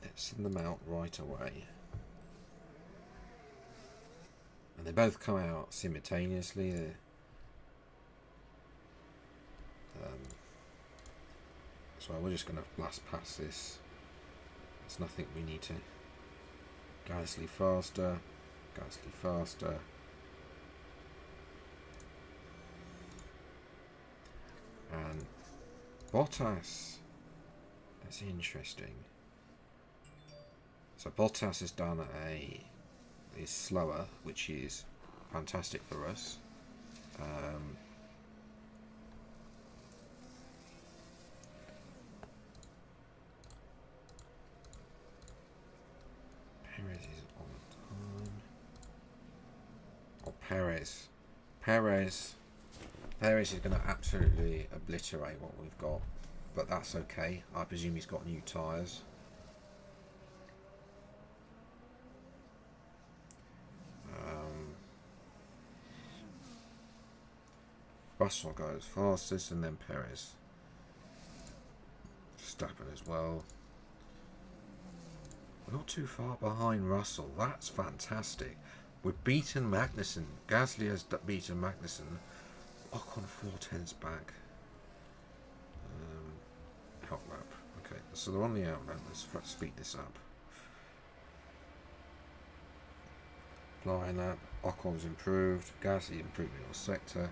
Let's send them out right away. And they both come out simultaneously. So we're just going to blast past this. There's nothing we need to. Gasly faster. Gasly faster. And Bottas. That's interesting. So Bottas is done is slower, which is fantastic for us. Perez is on time. Oh, Perez is going to absolutely obliterate what we've got, but that's okay. I presume he's got new tyres. Russell goes fastest, and then Perez. Verstappen as well. We're not too far behind Russell. That's fantastic. We've beaten Magnussen. Gasly has beaten Magnussen. Ocon 4/10 back. Outlap. Okay, so they're on the outlap. Let's speed this up. Flying lap. Ocon's improved. Gasly improved in your sector.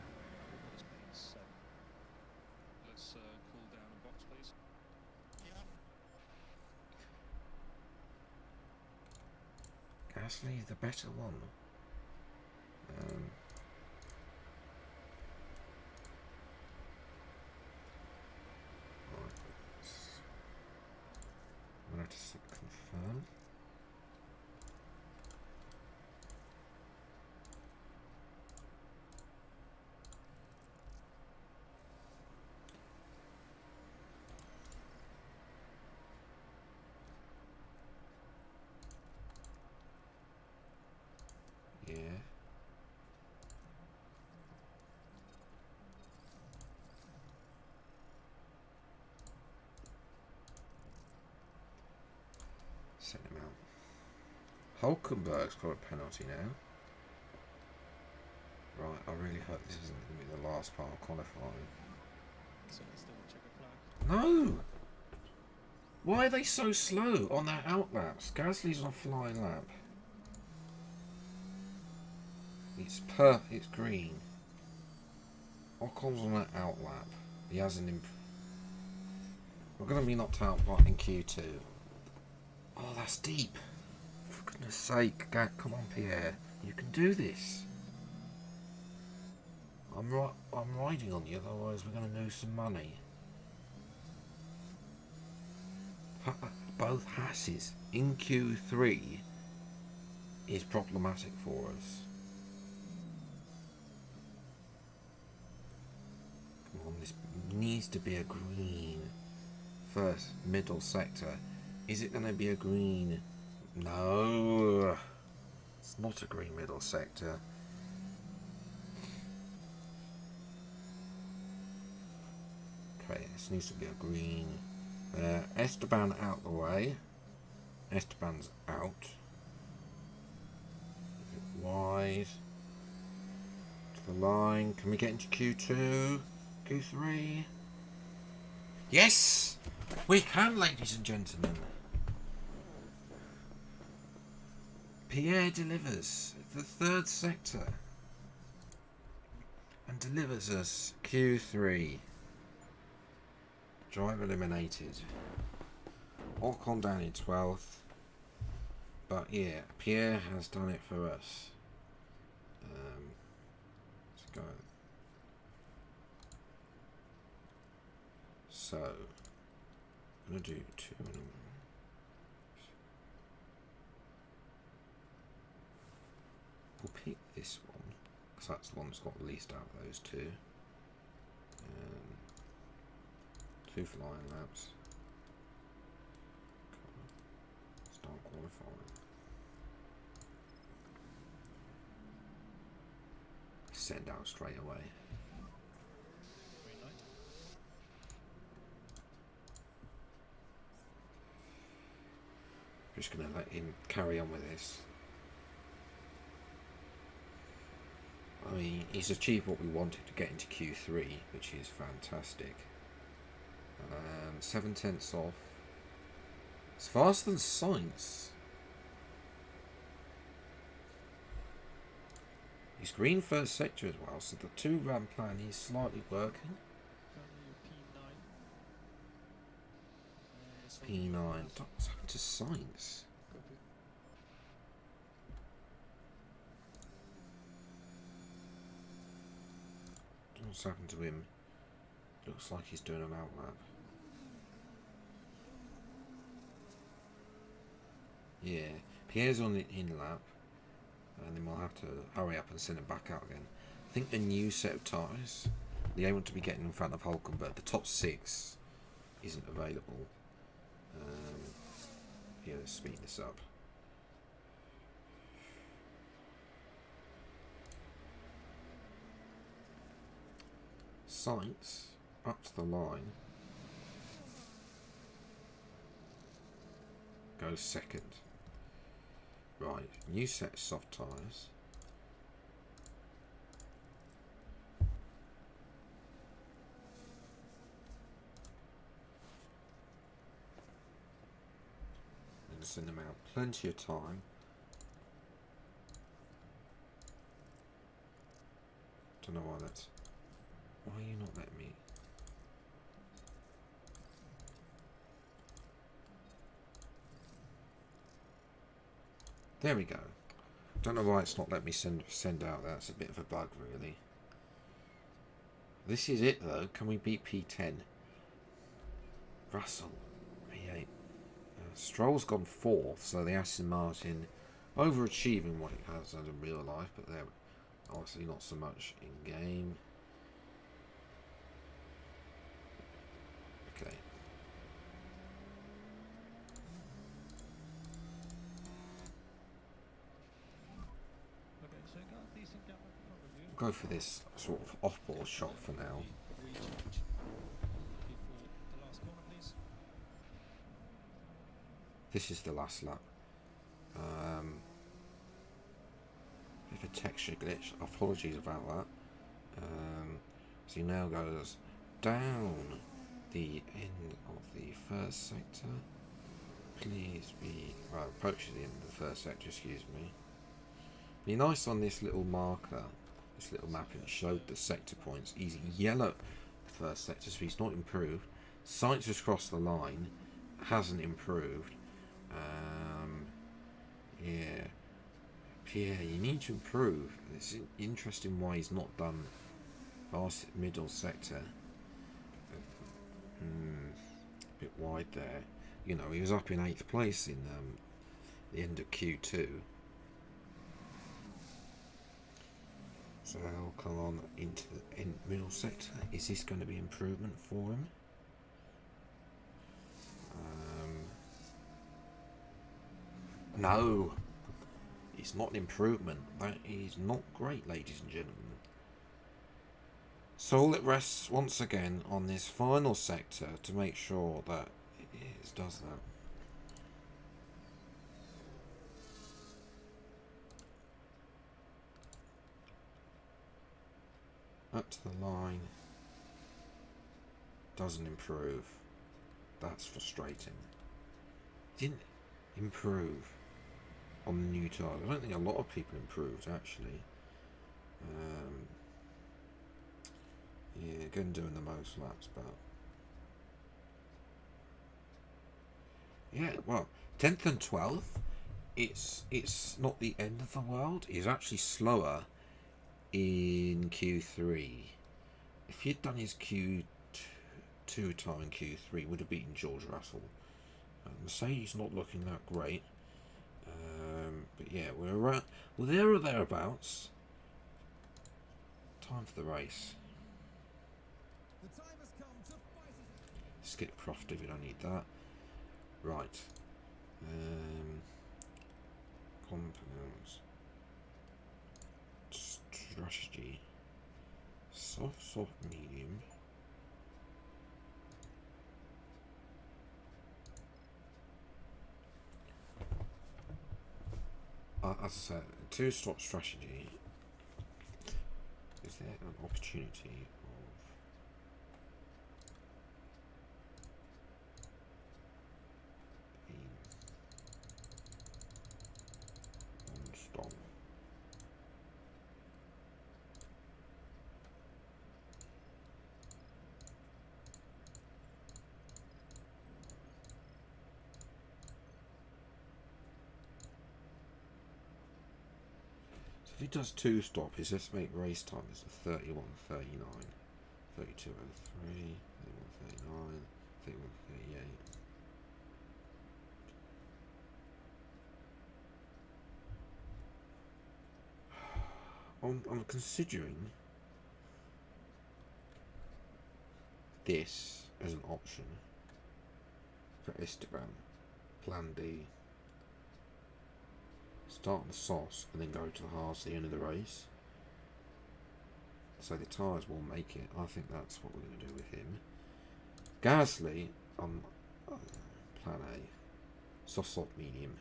Gasly, the better one. Right. I'm going to have to confirm. Yeah. Send him out. Hulkenberg's got a penalty now. Right, I really hope this isn't going to be the last part of qualifying. No! Why are they so slow on their outlaps? Gasly's on a flying lap. It's green. Ocon's on that outlap. He hasn't We're going to be knocked out in Q2. Oh, that's deep. For goodness sake, come on, Pierre. You can do this. I'm riding on you, otherwise we're going to lose some money. Both Hasses in Q3 is problematic for us. Come on, this needs to be a green first middle sector. Is it going to be a green? No, it's not a green middle sector. Okay, this needs to be a green. Esteban out the way. Esteban's out. Wide. To the line. Can we get into Q2? Q3? Yes! We can, ladies and gentlemen. Pierre delivers the third sector. And delivers us Q3. Drive eliminated. Ocon down in 12th. But yeah, Pierre has done it for us. Let's go. So, I'm going to do 2 minutes. We'll pick this one, because that's the one that's got the least out of those two. 2 flying laps. Start qualifying. Send out straight away. Green light. Just going to let him carry on with this. I mean, he's achieved what we wanted to get into Q3, which is fantastic. 7/10 off. It's faster than Sainz. He's green first sector as well, so the 2-run plan is slightly working. P9. What's happened to Sainz? What's happened to him? Looks like he's doing an outlap. Yeah, Pierre's on the in lap, and then we'll have to hurry up and send him back out again. I think the new set of tyres, they aim to be getting in front of Hulkenberg. The top 6 isn't available. Yeah, let's speed this up. Sainz up to the line. Goes second. Right, new set of soft tyres. And send them out. Plenty of time. Don't know why that's... Why are you not letting me? There we go. Don't know why it's not letting me send out. That's a bit of a bug, really. This is it, though. Can we beat P10? Russell, P8. Stroll's gone 4th, so the Aston Martin overachieving what it has in real life, but they're obviously not so much in game. Okay. So got a decent gap in front of you. We'll go for this sort of off-ball shot for now. Recharge before the last corner, please. This is the last lap. Bit of a texture glitch. Apologies about that. So he now goes down the end of the first sector. Please be... Well, approaches the end of the first sector, excuse me. Be nice on this little marker, this little map, and it showed the sector points. He's yellow first sector, so he's not improved. Sights across the line hasn't improved. Yeah. Pierre, you need to improve. It's interesting why he's not done fast middle sector. A bit wide there. You know, he was up in 8th place in the end of Q2. So he'll come on into the middle sector. Is this going to be improvement for him? No, it's not an improvement. That is not great, ladies and gentlemen. So all it rests once again on this final sector to make sure that it does that. Up to the line. Doesn't improve. That's frustrating. Didn't improve on the new tires. I don't think a lot of people improved actually. Yeah, again doing the most laps, but yeah, well, 10th and 12th, it's not the end of the world. He's actually slower in Q3. If he'd done his Q2 time in Q3, would have beaten George Russell. Mercedes not looking that great, but yeah, we're around, well, there or thereabouts. Time for the race. The time has come to fight it. Skip Crofty, we don't need that. Right. Compounds. Strategy. Soft, medium. As I said, 2-stop strategy. Is there an opportunity of one stop? If he does 2-stop, his estimated race time is a 31.39, 32.03, 31.39, 31.38. I'm considering this as an option for Instagram. Plan D. Start on the sauce and then go to the hards at the end of the race. So the tyres will make it. I think that's what we're going to do with him. Gasly on plan A. Soft, medium.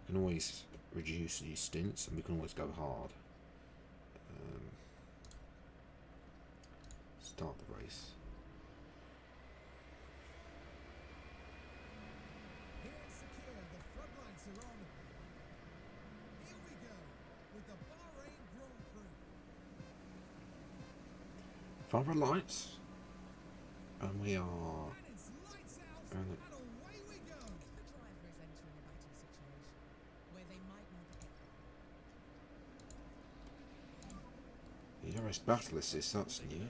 We can always reduce these stints and we can always go hard. Start the race. Here it's secure, the floodlights are on. Here we go with the Bahrain Grand Prix. Fire lights. And we are. And it's lights out, And and away we go. If the driver is entering a battle situation where they might need the RS Battle Assist, that's new.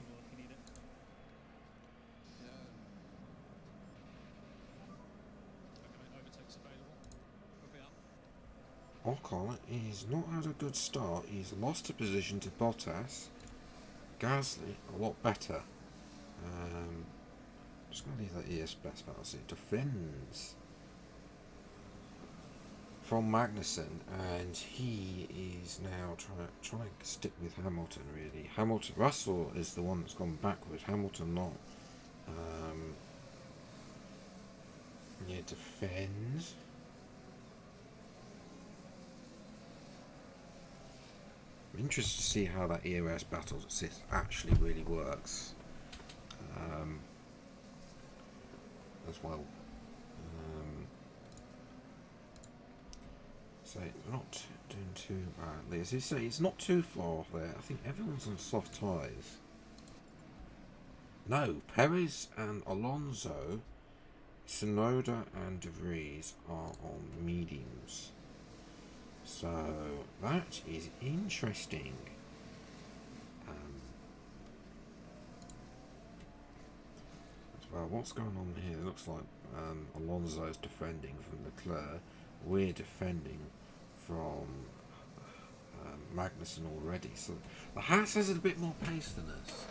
Ocon is not had a good start. He's lost a position to Bottas. Gasly a lot better. Just going to leave that ES best battle. It defends from Magnussen, and he is now trying to stick with Hamilton. Really, Russell is the one that's gone backwards. Hamilton not. Yeah, defends. I'm interested to see how that EOS battle assist actually really works as well. So we're not doing too badly. As you say, it's not too far off there. I think everyone's on soft tyres. No, Perez and Alonso, Tsunoda and De Vries are on mediums. So that is interesting. As well, what's going on here? It looks like Alonso's defending from Leclerc. We're defending from Magnussen already. So the Haas has a bit more pace than us.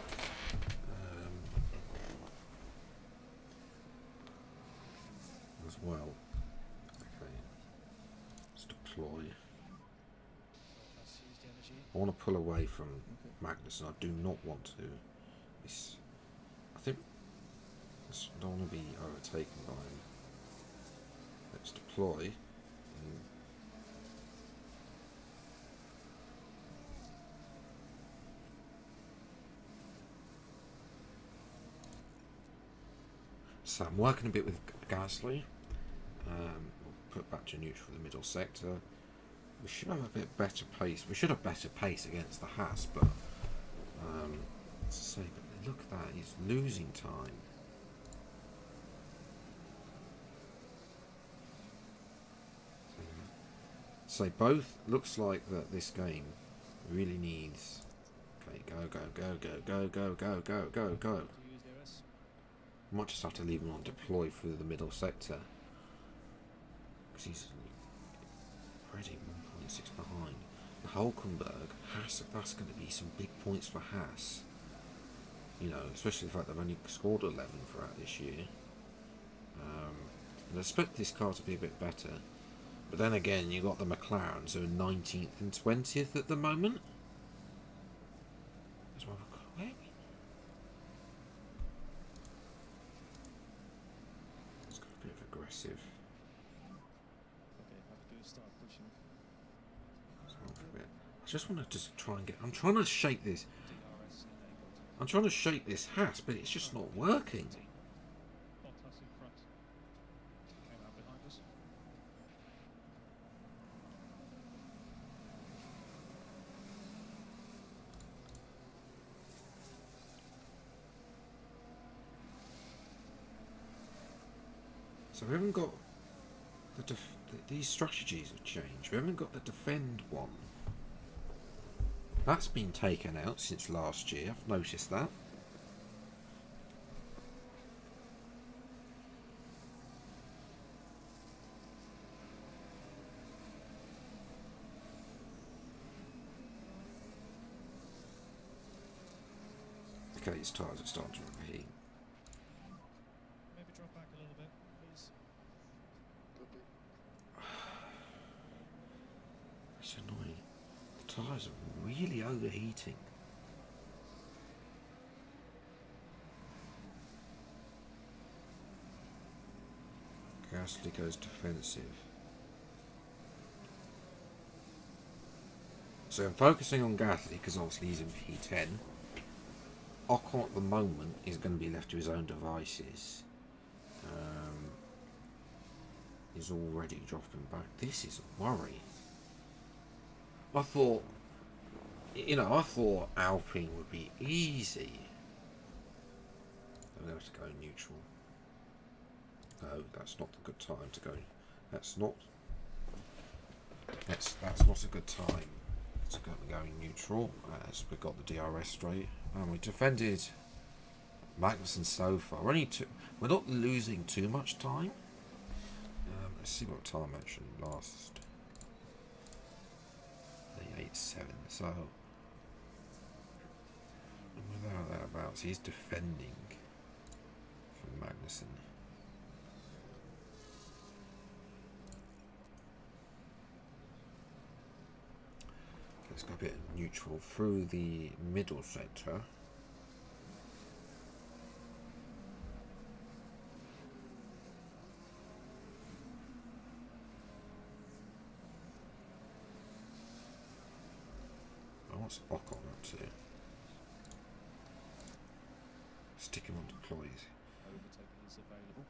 As well. Okay. Let's deploy. Let's use the energy. I want to pull away from Magnussen. I do not want to. I think I don't want to be overtaken by him. Let's deploy. So I'm working a bit with Gasly. We'll put back to neutral the middle sector. We should have a bit better pace. We should have better pace against the Haas, but let's say, but look at that, he's losing time. So both looks like that this game really needs. Okay, go. Might just have to leave him on deploy through the middle sector because he's already 1.6 behind. Hulkenberg, Haas, that's going to be some big points for Haas. You know, especially the fact they've only scored 11 throughout this year. And I expect this car to be a bit better. But then again, you've got the McLarens who are 19th and 20th at the moment. As well, it's got a bit of aggressive. Okay, have to start pushing. I just want to just try and get. I'm trying to shake this. DRS enabled. I'm trying to shake this Haas, but it's just not working. Bottas in front. Came out behind us. So we haven't got these strategies have changed. We haven't got the defend one. That's been taken out since last year. I've noticed that. Okay, his tyres are starting to repeat. Maybe drop back a little bit, please. It's annoying. The tyres are really overheating. Gasly goes defensive. So I'm focusing on Gasly because obviously he's in P10. Ocon at the moment is going to be left to his own devices. He's already dropping back. This is a worry. I thought Alpine would be easy. I'm going to have to go neutral. No, that's not the good time to go. That's not a good time to go going neutral. As we've got the DRS straight, and we defended Magnussen so far. We're not losing too much time. Let's see what time actually lasts. 8.7. So without thereabouts, he's defending from Magnussen. Let's go a bit neutral through the middle sector. What's Ocon up to? Stick him on deploys. Overtaking is available.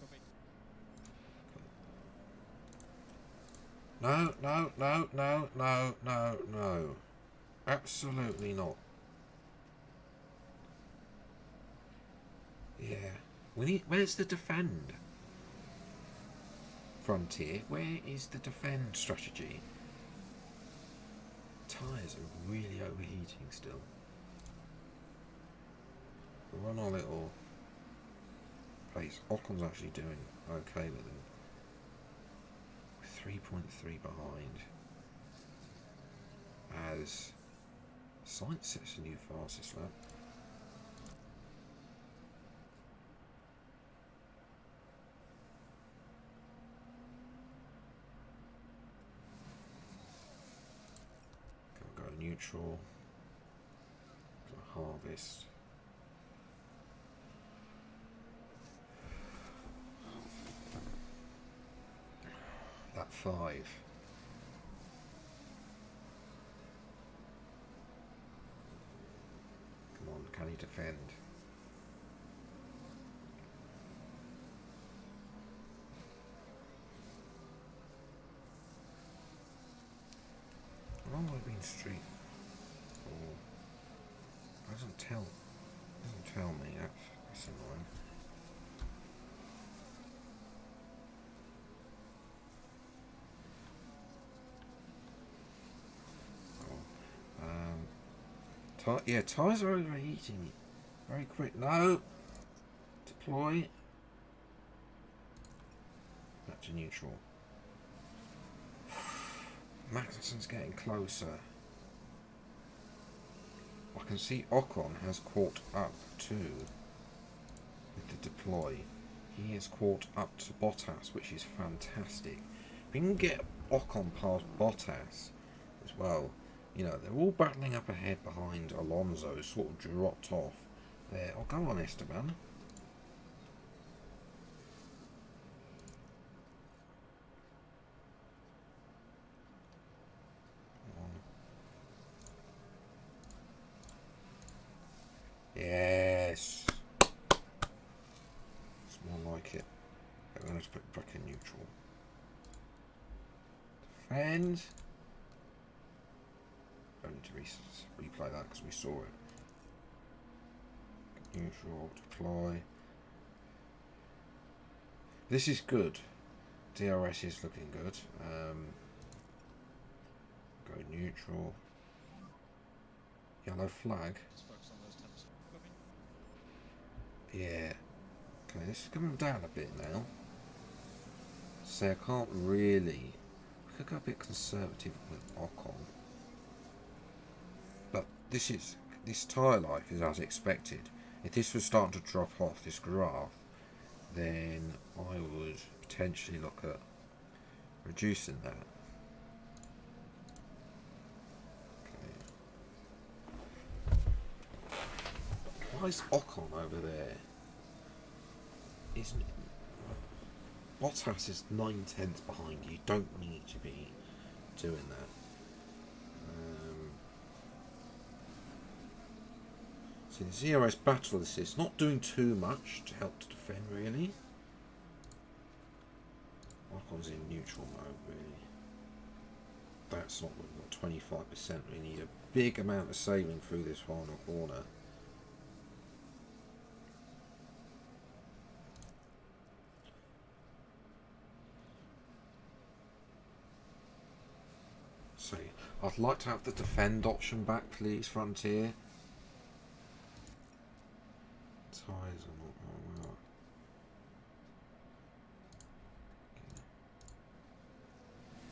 Copy. No. Absolutely not. We need. Where's the defend? Frontier. Where is the defend strategy? Tyres are really overheating still. We'll run our little place. Ocon's actually doing okay with them. 3.3 behind. As Sainz sets a new fastest lap. Go neutral. Harvest. That 5. Come on, can he defend? How long have I been street? Or doesn't tell me. That's annoying. Yeah, tyres are overheating very quick. No! Deploy. Back to neutral. Magnussen's getting closer. I can see Ocon has caught up to with the deploy. He has caught up to Bottas, which is fantastic. If we can get Ocon past Bottas as well. You know, they're all battling up ahead behind Alonso, sort of dropped off there. Oh, go on, Esteban. Yes. It's more like it. I'm going to put it back in neutral. Defend. I need to replay that because we saw it. Neutral, deploy. This is good. DRS is looking good. Go neutral. Yellow flag. Just focus on those temps. Yeah. Okay, this is coming down a bit now. So I can't really. We could go a bit conservative with Ocon. But this tyre life is as expected. If this was starting to drop off this graph, then I would potentially look at reducing that. Okay. Why is Ocon over there? Isn't it? Bottas is 9/10 behind you. You don't need to be doing that. See, the ZRS battle assist not doing too much to help to defend, really. Ocon's in neutral mode, really. That's not what 25%. We need a big amount of saving through this final corner. So, I'd like to have the defend option back, please, Frontier. Tyres are not going well.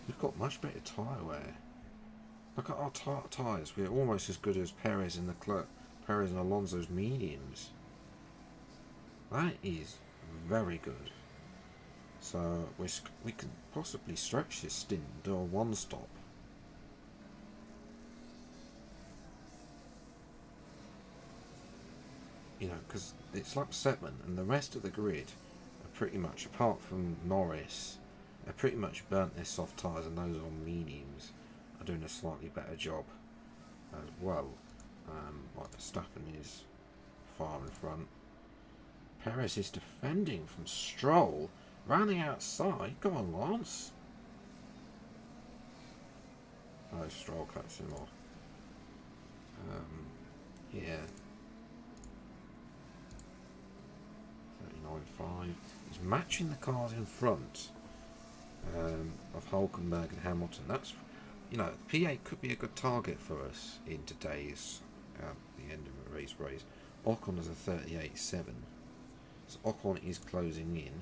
We've got much better tyre wear. Look at our tyres. We're almost as good as Perez and Perez and Alonso's mediums. That is very good. So we can possibly stretch this stint and do a one stop. You know, because it's lap 7 and the rest of the grid are pretty much, apart from Norris, are pretty much burnt their soft tyres, and those on mediums are doing a slightly better job as well. Like Verstappen is far in front. Perez is defending from Stroll, round the outside. Go on, Lance. Oh, Stroll cuts him off. Yeah. 1.95. He's matching the cars in front of Hulkenberg and Hamilton. That's, you know, P8 could be a good target for us in today's the end of a race. Ocon is a 38.7, so Ocon is closing in.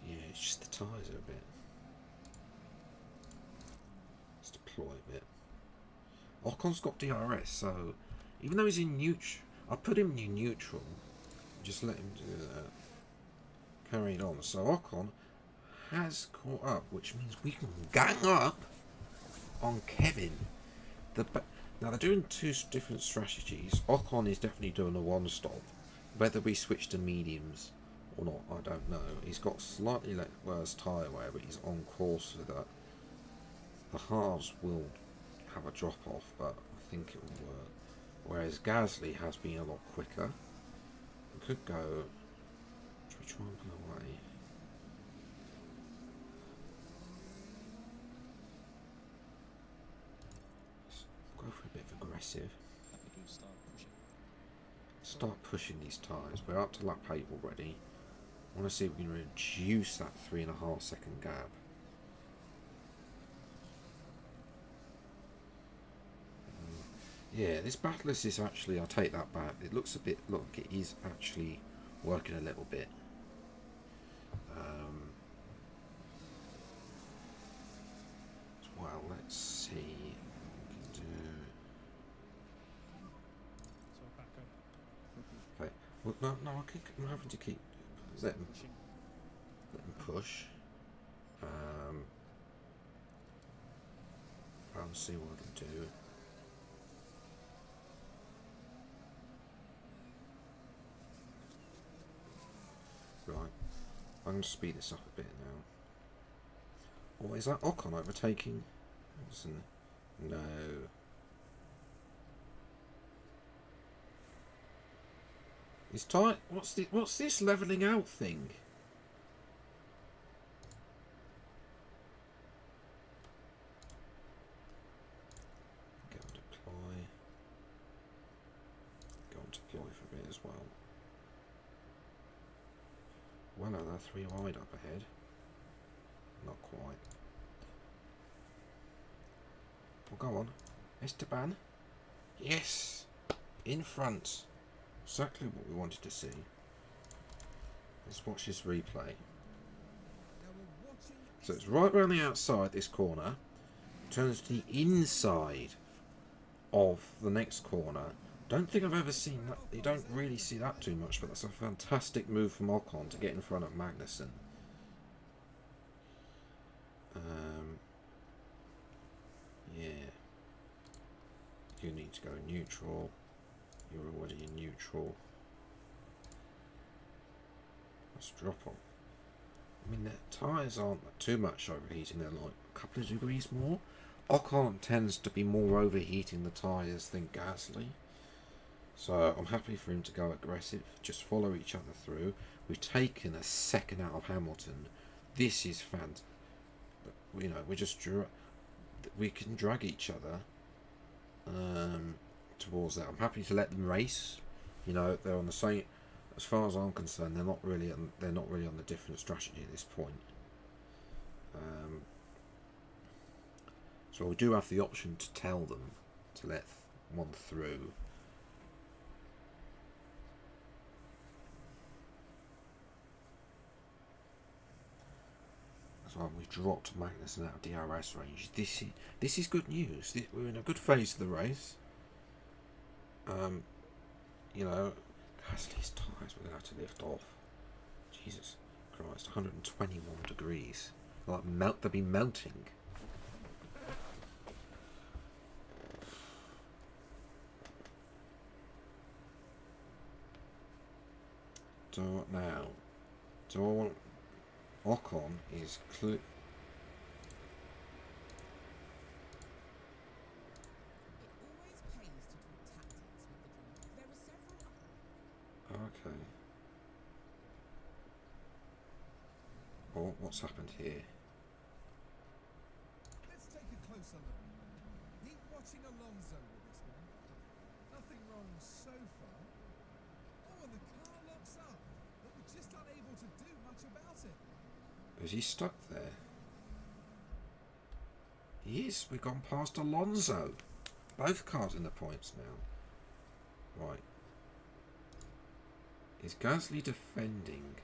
Yeah, it's just the tyres are a bit. Let's deploy a bit. Ocon's got DRS, so even though he's in neutral, I put him in neutral. Just let him do that. Carrying on. So Ocon has caught up, which means we can gang up on Kevin. Now they're doing two different strategies. Ocon is definitely doing a one-stop. Whether we switch to mediums or not, I don't know. He's got slightly worse tyre wear, but he's on course for that. The halves will have a drop-off, but I think it will work. Whereas Gasly has been a lot quicker. We could go. Should we try and pull away? Let's go for a bit of aggressive. Start pushing these tyres. We're up to lap 8 already. I want to see if we can reduce that 3.5 second gap. Yeah, this battle is actually, I'll take that back. It looks a bit, look, it is actually working a little bit. Well, let's see what we can do. So back up. Okay, well, no, I'm having to keep letting push. I'll see what I can do. Right, I'm going to speed this up a bit now. Oh, is that Ocon overtaking? No. It's tight. What's this levelling out thing? Go on deploy. Go on deploy for a bit as well. Well, no, they're 3 wide up ahead. Not quite. Well, go on. Esteban. Yes! In front. Exactly what we wanted to see. Let's watch this replay. So it's right around the outside this corner. Turns to the inside of the next corner. Don't think I've ever seen that. You don't really see that too much, but that's a fantastic move from Ocon to get in front of Magnussen. Yeah. You need to go neutral. You're already in neutral. Let's drop on. I mean, the tyres aren't too much overheating. They're like a couple of degrees more. Ocon tends to be more overheating the tyres than Gasly. So I'm happy for him to go aggressive, just follow each other through. We've taken a second out of Hamilton. This is fantastic. You know, we can drag each other towards that. I'm happy to let them race. You know, they're on the same. As far as I'm concerned, they're not really on the different strategy at this point. So we do have the option to tell them to let one through. So we've dropped Magnussen out of DRS range. This is good news. We're in a good phase of the race. You know, Gasly's tyres we're going to have to lift off. Jesus Christ, 121 degrees. Like they'll be melting. So now, do I want Ocon is clear. Okay. Oh, what's happened here? Let's take a closer look. Keep watching approaching Alonso with this one. Nothing wrong so far. Oh, and the car locks up, but we're just unable to do much about it. Is he stuck there? He is. We've gone past Alonso. Both cars in the points now. Right. Is Gasly defending?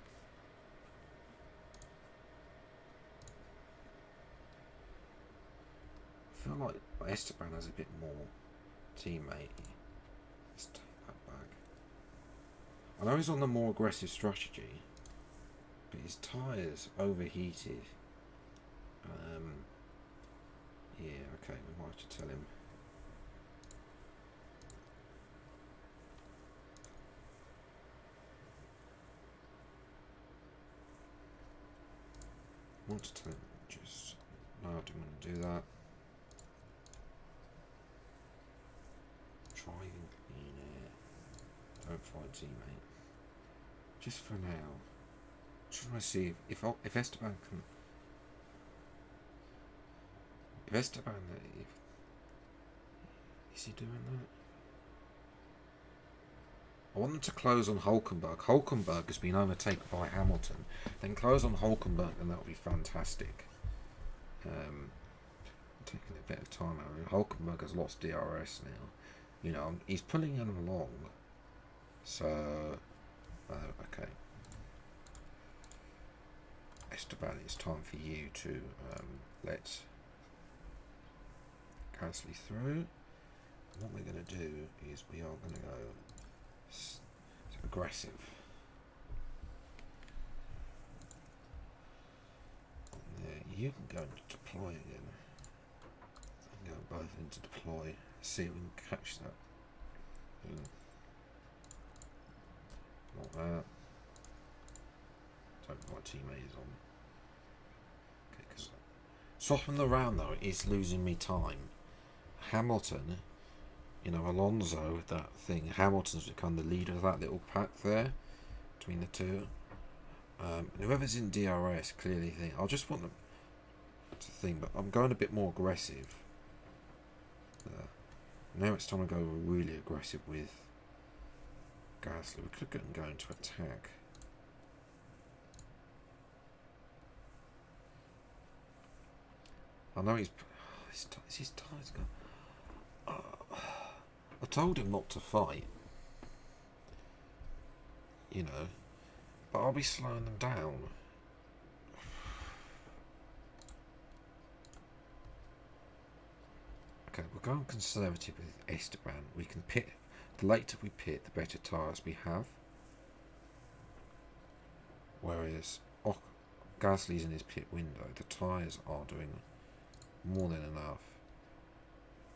I feel like Esteban has a bit more teammate. Let's take that back. I know he's on the more aggressive strategy, but his tyres overheated. Yeah, okay, we might have to tell him. I want to tell him just... No, I don't want to do that. Try and clean it. Don't fight teammate. Just for now. Just want to see if Esteban can... If Esteban... Is he doing that? I want them to close on Hulkenberg. Hulkenberg has been overtaken by Hamilton. Then close on Hulkenberg and that would be fantastic. Taking a bit of time out of it. Hulkenberg has lost DRS now. You know, he's pulling him along. So... okay. Esteban, it's time for you to let Gasly through. What we're going to do is we are going to go aggressive. There, you can go into deploy again. And go both into deploy. See if we can catch that. Not that. Don't know what teammate is on. Okay, because swapping around though is losing me time. Hamilton, you know, Alonso, that thing. Hamilton's become the leader of that little pack there between the two. And whoever's in DRS clearly think I just want them to think, but I'm going a bit more aggressive. Now it's time to go really aggressive with Gasly. We could get him going to attack. I know his tyres gone. I told him not to fight, you know, but I'll be slowing them down. Okay, we're going conservative with Esteban. We can pit. The later we pit, the better tyres we have. Whereas Gasly's in his pit window. The tyres are doing more than enough.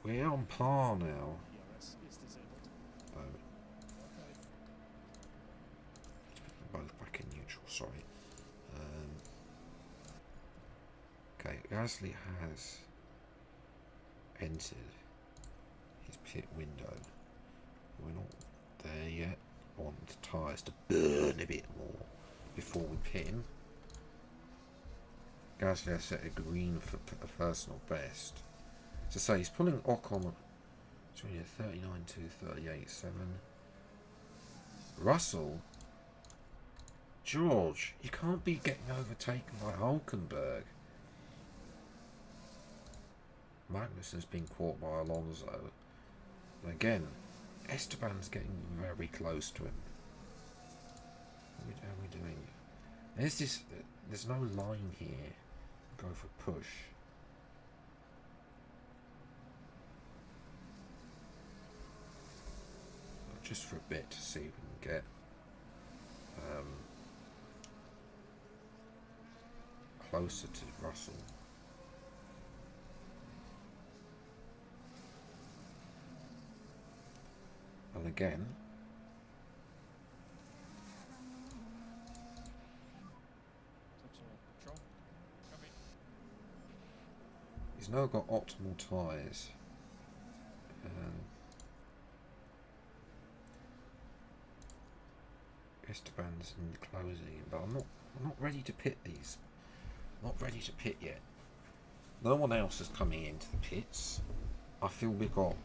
We're on par now. DRS is disabled. So, let's put them both back in neutral, sorry. Okay, Gasly has entered his pit window. We're not there yet. I want the tyres to burn a bit more before we pit him. Gasly has set a green for a personal best. To say he's pulling Ocon between 39.2, 38.7. Russell, George, you can't be getting overtaken by Hulkenberg. Magnussen's been caught by Alonso. And again, Esteban's getting very close to him. How are we doing? There's no line here. Go for push. Just for a bit to see if we can get closer to Russell. And again, Control. Coming. he's now got optimal tyres. Esteban's in the closing, but I'm not ready to pit these. Not ready to pit yet. No one else is coming into the pits. I feel we've got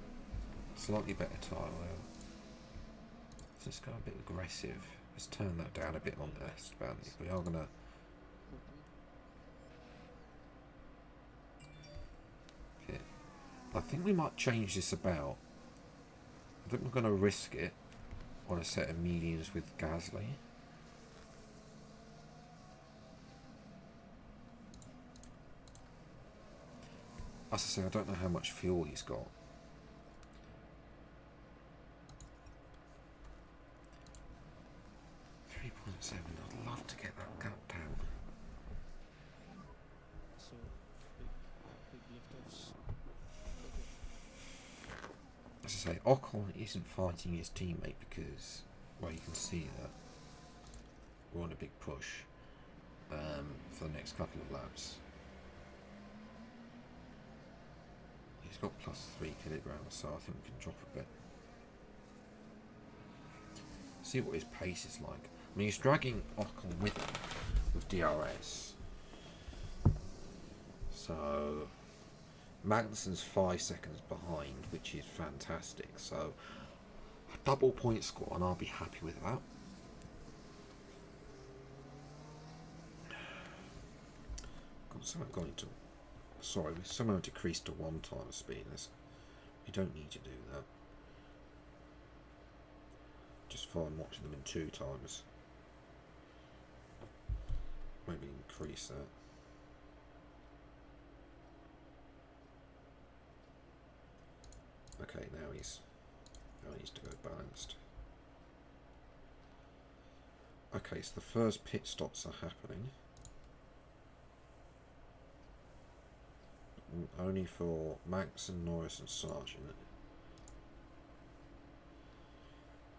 slightly better tyre. So let's go a bit aggressive. Let's turn that down a bit on this bounty. We are gonna. Okay. I think we might change this about. I think we're gonna risk it on a set of mediums with Gasly. As I say, I don't know how much fuel he's got. .7. I'd love to get that gap down. So big lifters. As I say, Ocon isn't fighting his teammate because, well, you can see that we're on a big push for the next couple of laps. He's got +3 kilograms, so I think we can drop a bit. See what his pace is like. I mean, he's dragging Ocon with him with DRS. So Magnussen's 5 seconds behind, which is fantastic. So a double point score, and I'll be happy with that. Somehow gone into. Sorry, we somehow decreased to 1 time speed. You don't need to do that. Just fine watching them in 2 times. Maybe increase that. Okay, now he needs to go balanced. Okay, so the first pit stops are happening. Only for Max and Norris and Sargent.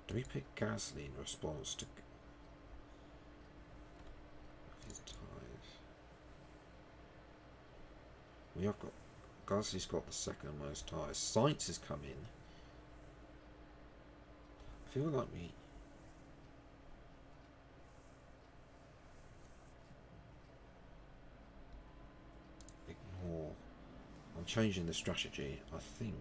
Do we pick Gasly in response to his tyres? We have got Gasly's got the second most tyres. Sainz has come in. I feel like we ignore. I'm changing the strategy, I think.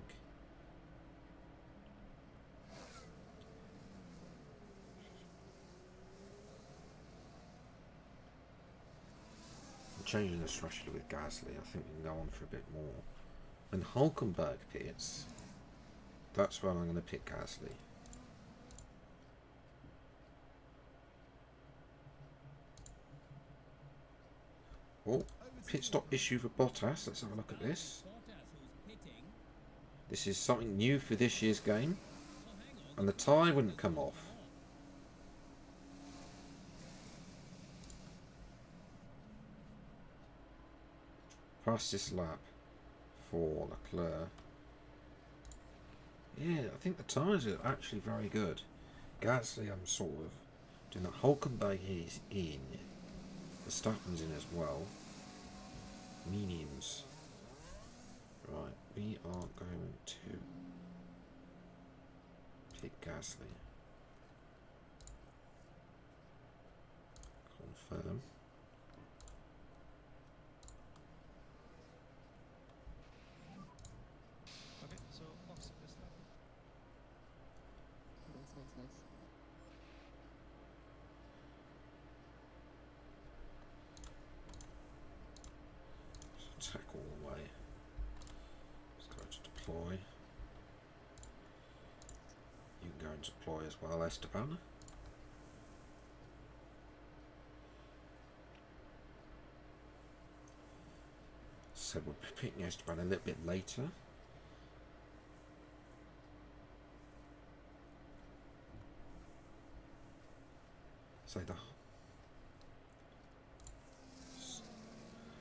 I'm changing the strategy with Gasly. I think we can go on for a bit more. When Hulkenberg pits, that's where I'm going to pick Gasly. Oh, pit stop issue for Bottas. Let's have a look at this. This is something new for this year's game. And the tyre wouldn't come off. Fastest lap for Leclerc. Yeah, I think the tyres are actually very good. Gasly, I'm sort of doing that. Hulkenberg is in. Verstappen's in as well. Mediums. Right, we are going to pick Gasly. Confirm. Okay, so opposite this now. Nice. Attack all the way. Let's go to deploy. You can go and deploy as well, Esteban. So we'll be picking Esteban a little bit later.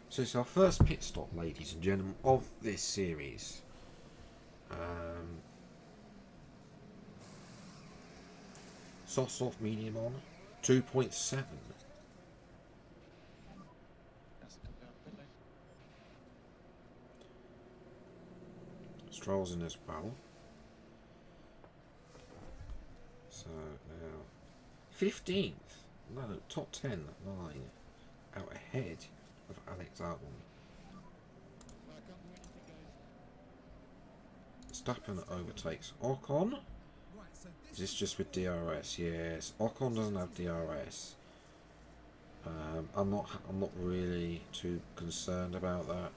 So it's our first pit stop, ladies and gentlemen, of this series. Soft medium on 2.7. That's the come down pit lane. Stroll's in as well. So now 15th. No, top 10 9. Out ahead of Alex Albon. I can't do anything, guys. Verstappen overtakes Ocon. Is this just with DRS? Yes. Ocon doesn't have DRS. I'm not really too concerned about that.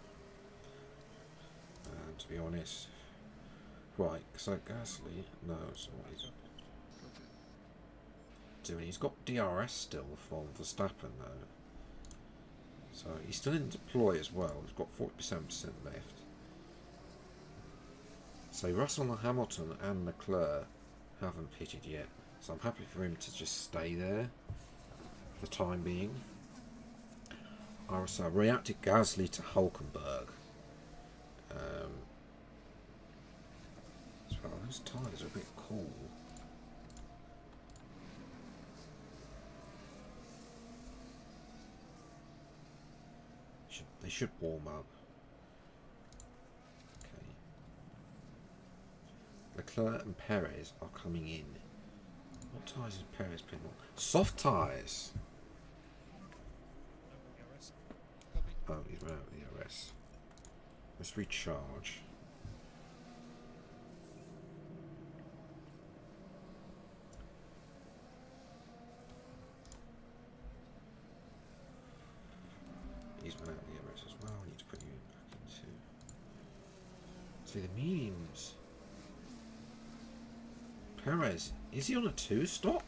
To be honest. Right, so Gasly knows what he's doing. He's got DRS still from Verstappen though. So he's still in deploy as well. He's got 47% left. So Russell and Hamilton and Leclerc haven't pitted yet. So I'm happy for him to just stay there for the time being. I also reacted Gasly to Hulkenberg. As well, those tyres are a bit cool. They should warm up. Okay. Leclerc and Perez are coming in. What tyres is Perez putting on? Soft tyres! Oh, he's run out of the DRS. Let's recharge. He's run out of the DRS as well. I need to put you back into. See the mediums. Perez, is he on a 2-stop?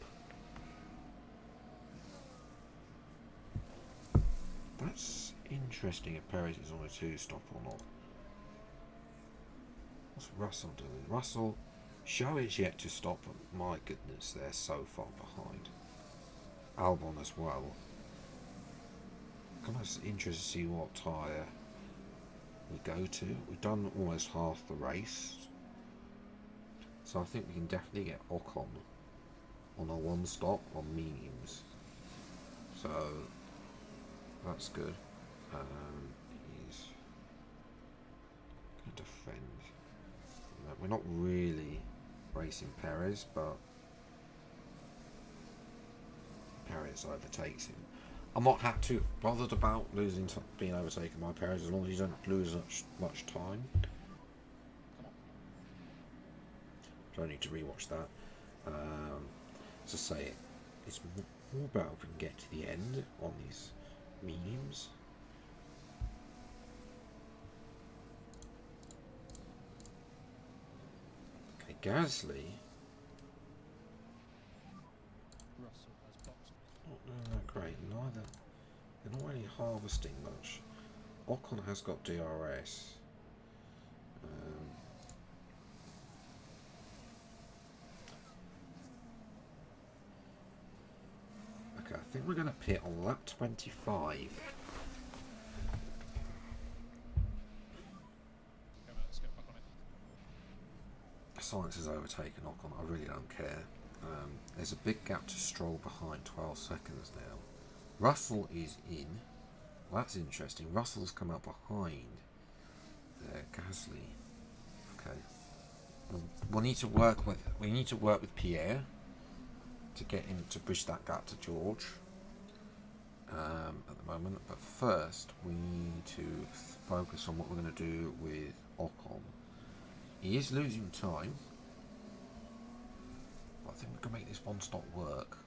That's interesting if Perez is on a 2-stop or not. What's Russell doing? Russell, show is yet to stop. My goodness, they're so far behind. Albon as well. Kind of interested to see what tyre we go to. We've done almost half the race. So I think we can definitely get Ocon on a 1-stop on mediums. So that's good. He's going to defend. We're not really racing Perez, but Perez overtakes him. I'm not too bothered about being overtaken by Perez as long as you don't lose much time. Don't need to rewatch that. As I say, it's more about if we can get to the end on these mediums. Okay, Gasly. Russell has boxed. Not doing that great. Neither. They're not really harvesting much. Ocon has got DRS. Okay, I think we're going to pit on lap 25. Okay, let's get back on it. Science has overtaken Ocon. I really don't care. There's a big gap to Stroll behind, 12 seconds now. Russell is in. Well, that's interesting. Russell's come up behind there. Gasly. Okay. We need to work with Pierre to get him to bridge that gap to George at the moment. But first, we need to focus on what we're going to do with Ocon. He is losing time. But I think we can make this 1-stop work.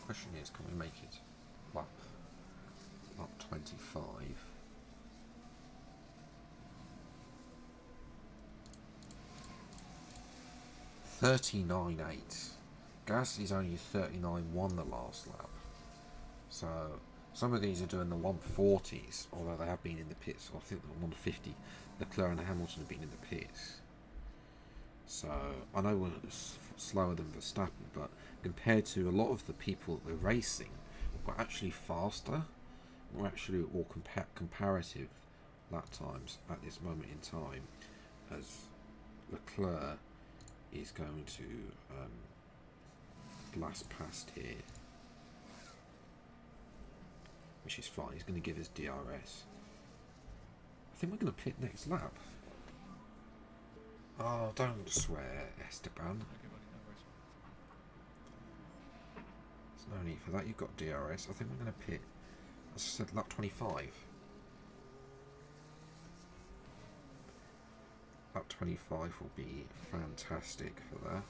Question is, can we make it lap 25? $39.8. Gasly's only 39.1 the last lap. So some of these are doing the 140s, although they have been in the pits. I think the 150. Leclerc and Hamilton have been in the pits. So I know we're slower than Verstappen, but compared to a lot of the people that we're racing, we're actually faster. We're actually all comparative lap times at this moment in time, as Leclerc is going to blast past here, which is fine. He's going to give us DRS. I think we're going to pit next lap. Oh, don't swear, Esteban. Okay, buddy, no worries. There's no need for that. You've got DRS. I think we're going to pit as I said, lap 25. Lap 25 will be fantastic for that.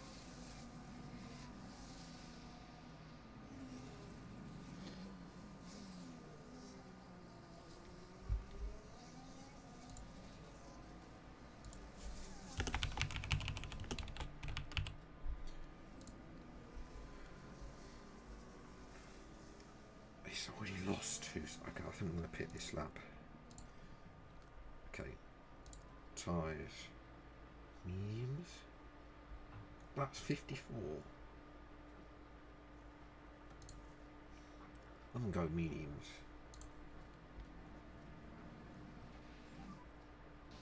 He's already lost two. Okay, I think I'm going to pit this lap. Okay, tyres, mediums. That's 54. I'm going to go mediums.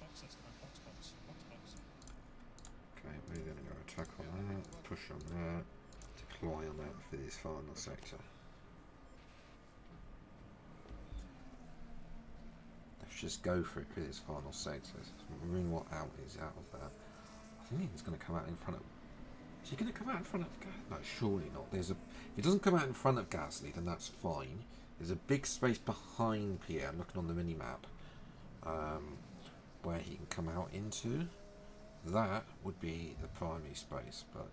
Box, let's go. Box. Okay, we're going to go attack on that, push on that, deploy on that for this final sector. Let's just go for it for this final sector. Marine out is out of that. I think he's going to come out in front of. Is he going to come out in front of? No, surely not. There's a. If he doesn't come out in front of Gasly, then that's fine. There's a big space behind Pierre. I'm looking on the mini map, where he can come out into. That would be the primary space, but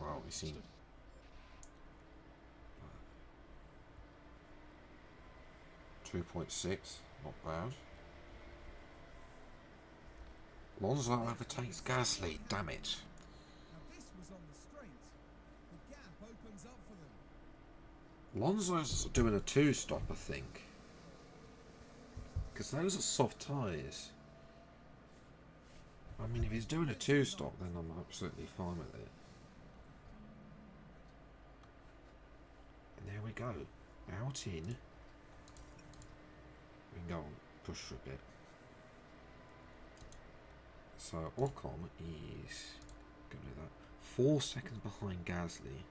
well, we've seen. 2.6, not bad. Alonso overtakes Gasly, damn it. Now this was on the straight. The gap opens up for them. Alonso's doing a two-stop, I think. Because those are soft tyres. I mean, if he's doing a two-stop, then I'm absolutely fine with it. And there we go. Out in. We can go on, push for a bit. So Ocon is going to do that. 4 seconds behind Gasly.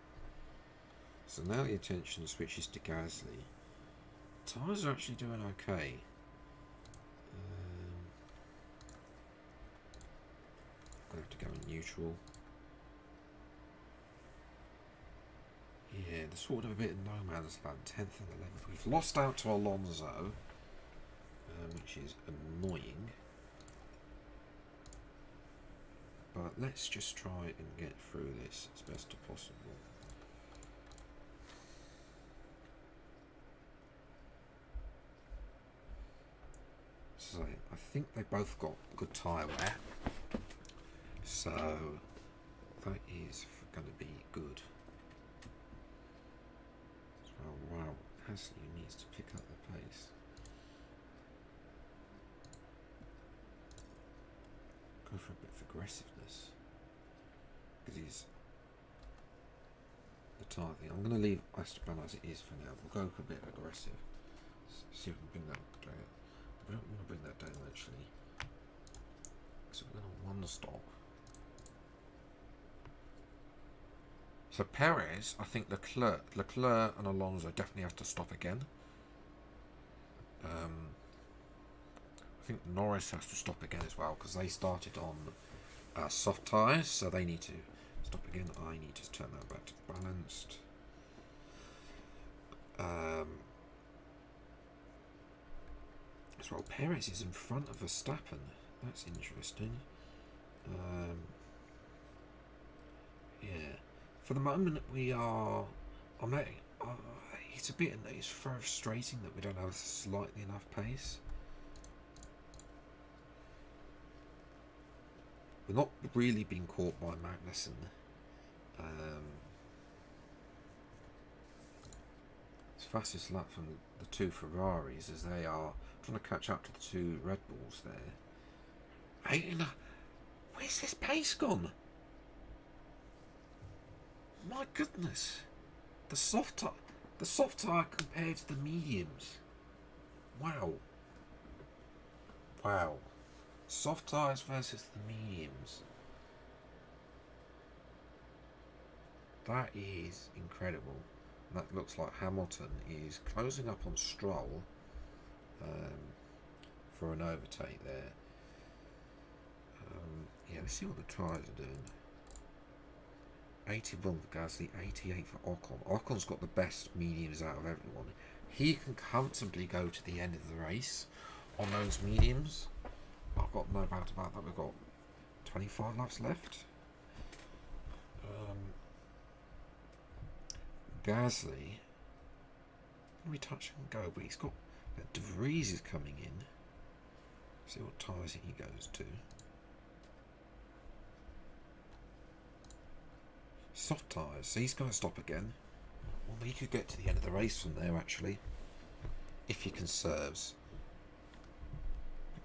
So now the attention switches to Gasly. Tyres are actually doing okay. Gonna have to go in neutral. Yeah, there's sort of a bit of no man's land. 10th and 11th. We've lost out to Alonso, which is annoying. But let's just try and get through this as best as possible. So I think they both got good tyre wear. So that is going to be good. So, wow, Gasly needs to pick up the pace. Go for a bit of aggressiveness because he's the tyre thing. I'm going to leave Esteban as it is for now. We'll go for a bit of aggressive. See if we can bring that down. We don't want to bring that down actually. So we're going to one stop. So Perez, I think Leclerc and Alonso definitely have to stop again. I think Norris has to stop again as well because they started on soft tyres, so they need to stop again. I need to turn that back to balanced. As well, Perez is in front of Verstappen. That's interesting. Yeah. For the moment, we are. It's frustrating that we don't have slightly enough pace. We're not really being caught by Magnussen. It's fastest lap from the two Ferraris as they are trying to catch up to the two Red Bulls there. Hey, where's this pace gone? My goodness, the soft tire compared to the mediums. Wow. Soft tires versus the mediums. That is incredible. And that looks like Hamilton is closing up on Stroll for an overtake there. Yeah, let's see what the tyres are doing. 81 for Gasly, 88 for Ocon. Ocon's got the best mediums out of everyone. He can comfortably go to the end of the race on those mediums. I've got no doubt about that. We've got 25 laps left. Gasly, we touch and go, but he's got De Vries is coming in. See what tyres he goes to. Soft tyres, so he's going to stop again. Well, he could get to the end of the race from there actually, if he conserves.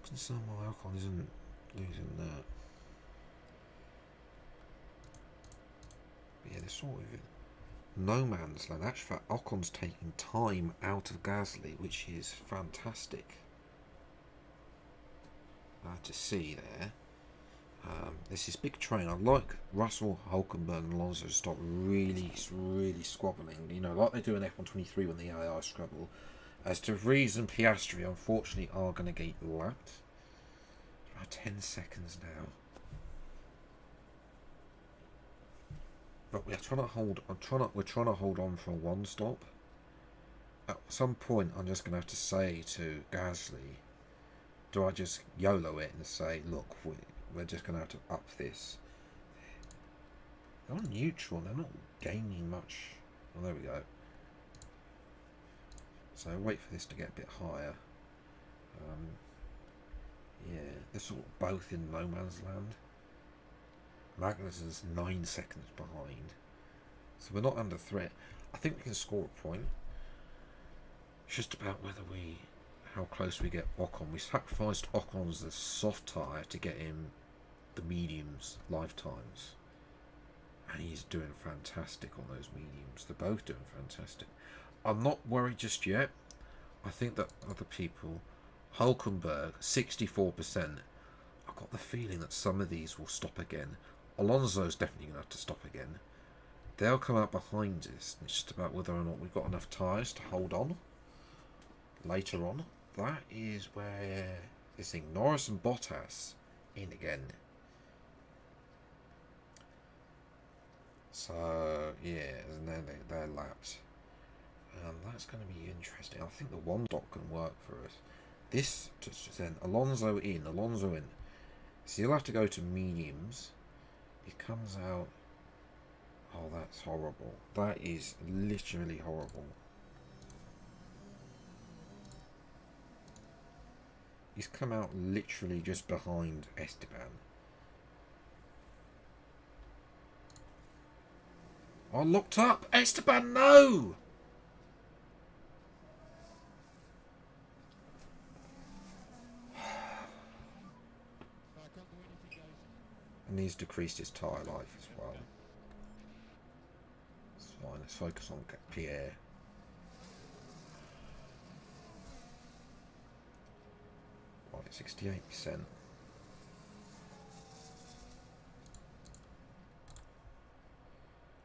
Concern why Ocon isn't losing that. But yeah, they're sort of in no man's land. Actually, Ocon's taking time out of Gasly, which is fantastic to see there. This is big train. I like Russell, Hulkenberg and Alonso to stop really squabbling. You know, like they do in F123 when the AI scrabble. As De Vries and Piastri, unfortunately, are going to get lapped. About 10 seconds now. But we're trying to hold. We're trying to hold on for a one stop. At some point, I'm just going to have to say to Gasly, do I just YOLO it and say, look, we're just going to have to up this. They're on neutral. They're not gaining much. Oh, there we go. So wait for this to get a bit higher. Yeah, they're sort of both in no man's land. Magnussen's 9 seconds behind, so we're not under threat. I think we can score a point. It's just about how close we get Ocon. We sacrificed Ocon's the soft tyre to get him the mediums lifetimes, and he's doing fantastic on those mediums. They're both doing fantastic. I'm not worried just yet. I think that other people, Hulkenberg, 64%. I've got the feeling that some of these will stop again. Alonso's definitely going to have to stop again. They'll come out behind us. It's just about whether or not we've got enough tyres to hold on later on. That is where this thing, Norris and Bottas in again. So yeah, and then they're lapped. That's going to be interesting. I think the one stop can work for us. This just then Alonso in. So you'll have to go to mediums. It comes out. Oh, that's horrible. That is literally horrible. He's come out literally just behind Esteban. Oh, locked up! Esteban, no! And he's decreased his tyre life as well. It's fine, let's focus on Pierre. Right, 68%.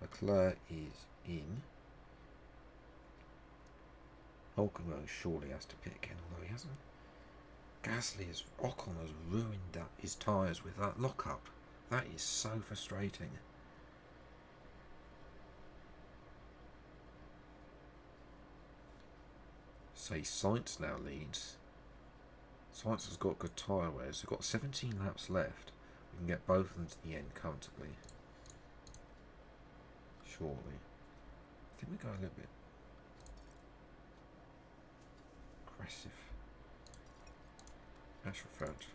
Leclerc is in. Hulkenberg surely has to pit again, although he hasn't. Ocon has ruined his tyres with that lockup. That is so frustrating. Say Sainz now leads. Sainz has got good tyre wear, so we've got 17 laps left. We can get both of them to the end comfortably. Surely. I think we go a little bit aggressive. That's referred.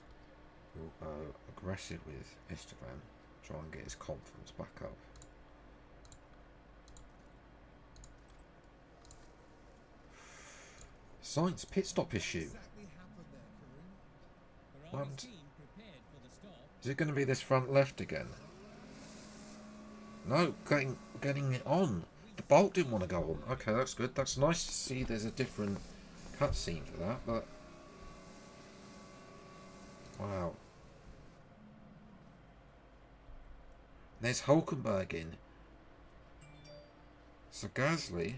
We'll go aggressive with Esteban. Try and get his confidence back up. Sainz pit stop issue. What? Is it going to be this front left again? No, getting it on. The bolt didn't want to go on. Okay, that's good. That's nice to see there's a different cutscene for that, but wow. There's Hulkenberg in. So Gasly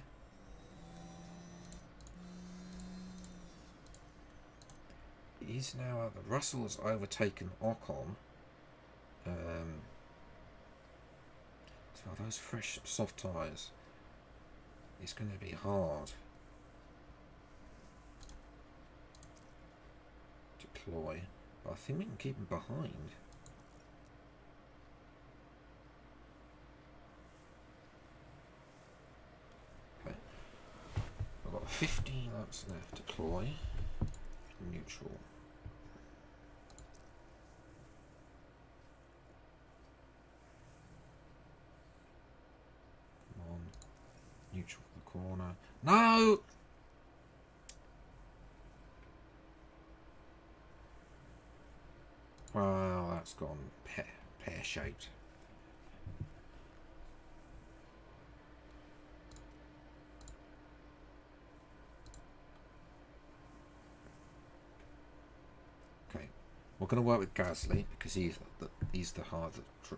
is now the Russell's overtaken Ocon. Oh, those fresh soft tyres. It's going to be hard. Deploy. But I think we can keep him behind. Okay. I've got 15 laps left. Deploy. Neutral. Come on. Neutral for the corner. No! Wow, that's gone pear-shaped. Okay, we're going to work with Gasly because he's the hard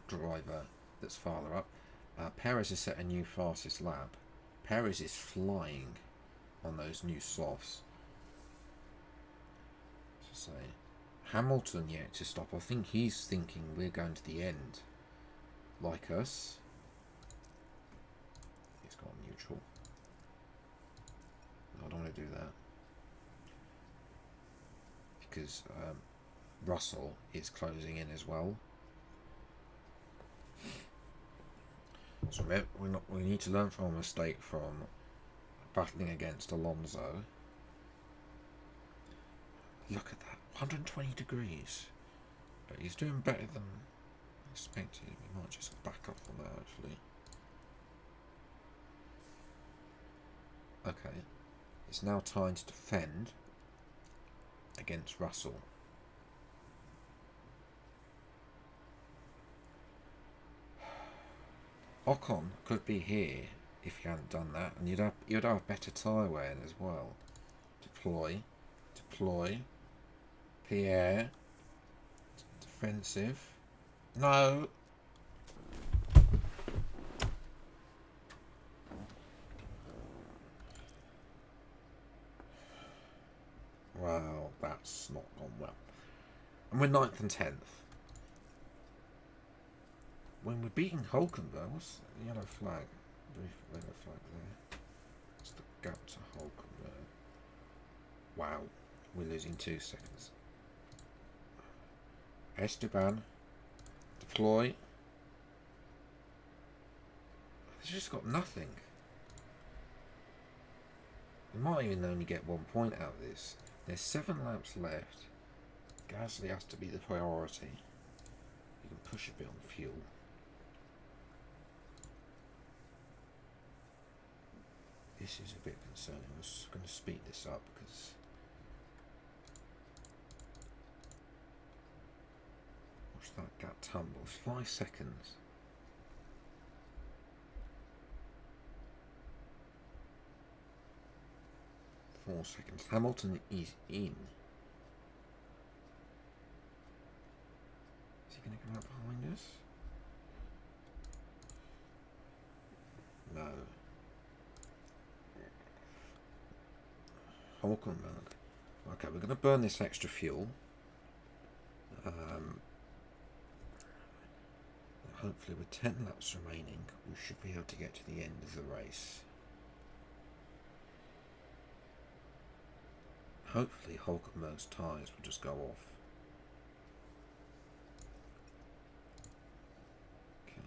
driver that's farther up. Perez has set a new fastest lap. Perez is flying on those new softs. So Hamilton yet to stop. I think he's thinking we're going to the end, like us. He's got neutral. I don't want to do that because Russell is closing in as well. So we need to learn from a mistake from battling against Alonso. Look at that, 120 degrees. But he's doing better than expected. We might just back up on that actually. Okay, it's now time to defend against Russell. Ocon could be here if you hadn't done that, and you'd have better tyre wear as well. Deploy, Pierre, defensive. No. Well, that's not gone well. And we're 9th and 10th. When we're beating Hulkenberg, what's the yellow flag? Brief yellow flag there. It's the gap to Hulkenberg. Wow, we're losing 2 seconds. Esteban, deploy. They've just got nothing. We might even only get 1 point out of this. There's 7 laps left. Gasly has to be the priority. You can push a bit on fuel. This is a bit concerning. I'm just going to speed this up because watch that gap tumble. 5 seconds. Four seconds. Hamilton is in. Is he going to come out behind us? No. Hulkenberg. Okay, we're going to burn this extra fuel. Hopefully with 10 laps remaining, we should be able to get to the end of the race. Hopefully Hulkenberg's tyres will just go off. Okay.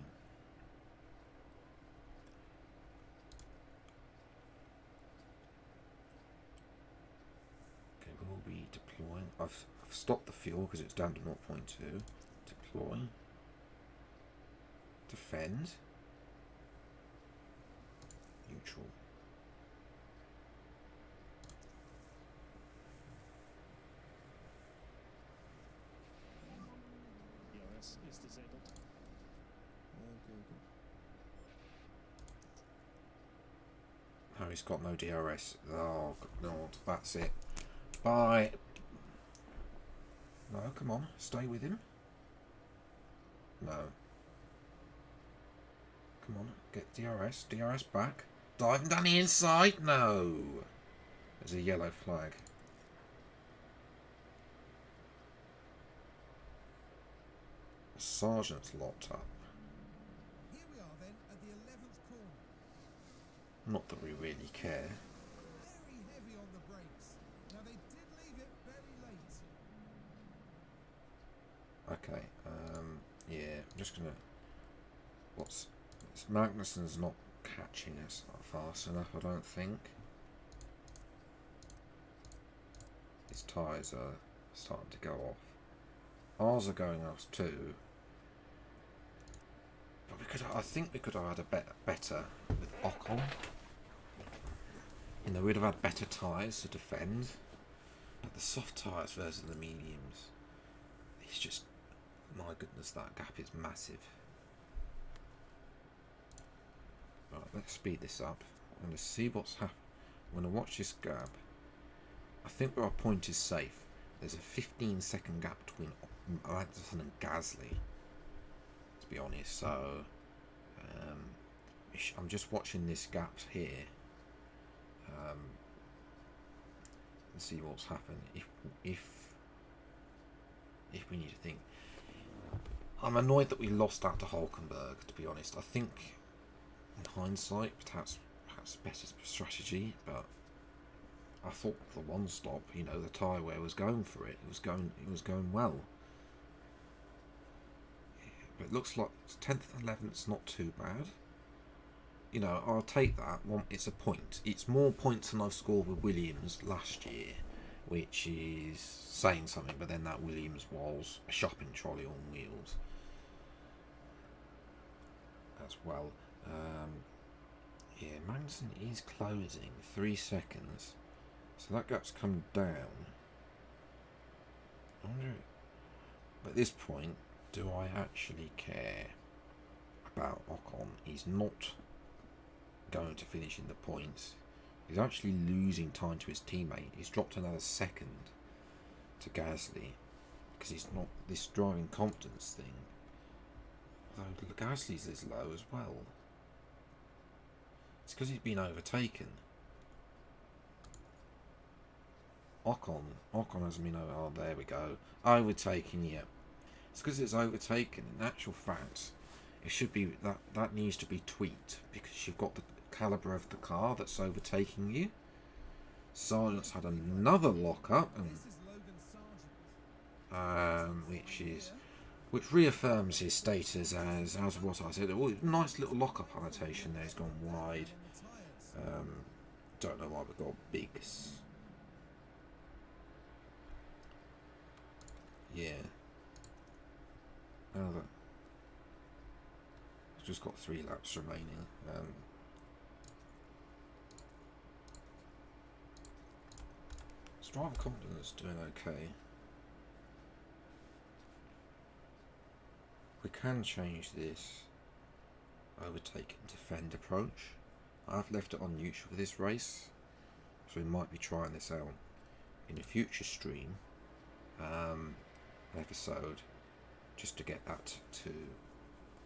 Okay, we'll be deploying. I've stopped the fuel because it's down to 0.2. Deploy. Defend. Neutral. DRS is disabled. Oh, he's got no DRS. Oh, no, that's it. Bye. No, come on. Stay with him. No. Come on. Get DRS. DRS back. Diving down the inside. No. There's a yellow flag. Sergeant's locked up. Here we are then at Not that we really care. Very heavy on the brakes. Now they did leave it very late. Okay, yeah, I'm just gonna. Magnussen's not catching us fast enough, I don't think. His tyres are starting to go off. Ours are going off too. But I think we could have had a better with Ocon. You know, we'd have had better tyres to defend. But the soft tyres versus the mediums, it's just, my goodness, that gap is massive. Right, let's speed this up and let's see what's happening. I'm going to watch this gap. I think where our point is safe, there's a 15-second gap between Magnussen and Gasly, to be honest. So I'm just watching this gap here. Let's see what's happened. If we need to think, I'm annoyed that we lost out to Hulkenberg. To be honest, I think in hindsight, perhaps better strategy, but I thought the one stop, you know, the tyre wear was going for it. It was going well. But it looks like 10th and 11th is not too bad. You know, I'll take that. It's a point. It's more points than I've scored with Williams last year, which is saying something. But then that Williams was a shopping trolley on wheels as well. Yeah, Magnussen is closing 3 seconds, so that gap's come down. I wonder, at this point, do I actually care about Ocon? He's not going to finish in the points. He's actually losing time to his teammate. He's dropped another second to Gasly because he's not this driving confidence thing. Although Gasly's is low as well. It's because he's been overtaken. Ocon hasn't been over. Oh, there we go. Overtaken, yeah. It's because it's overtaken. In actual fact, it should be that needs to be tweaked because you've got the caliber of the car that's overtaking you. Sargent's had another lock-up, and which reaffirms his status as what I said. Oh, nice little lock-up annotation there. He's gone wide. Don't know why we've got bigs. Yeah. Now that it's just got 3 laps remaining. Driver confidence doing okay. We can change this overtake and defend approach. I've left it on neutral for this race, so we might be trying this out in a future stream episode, just to get that to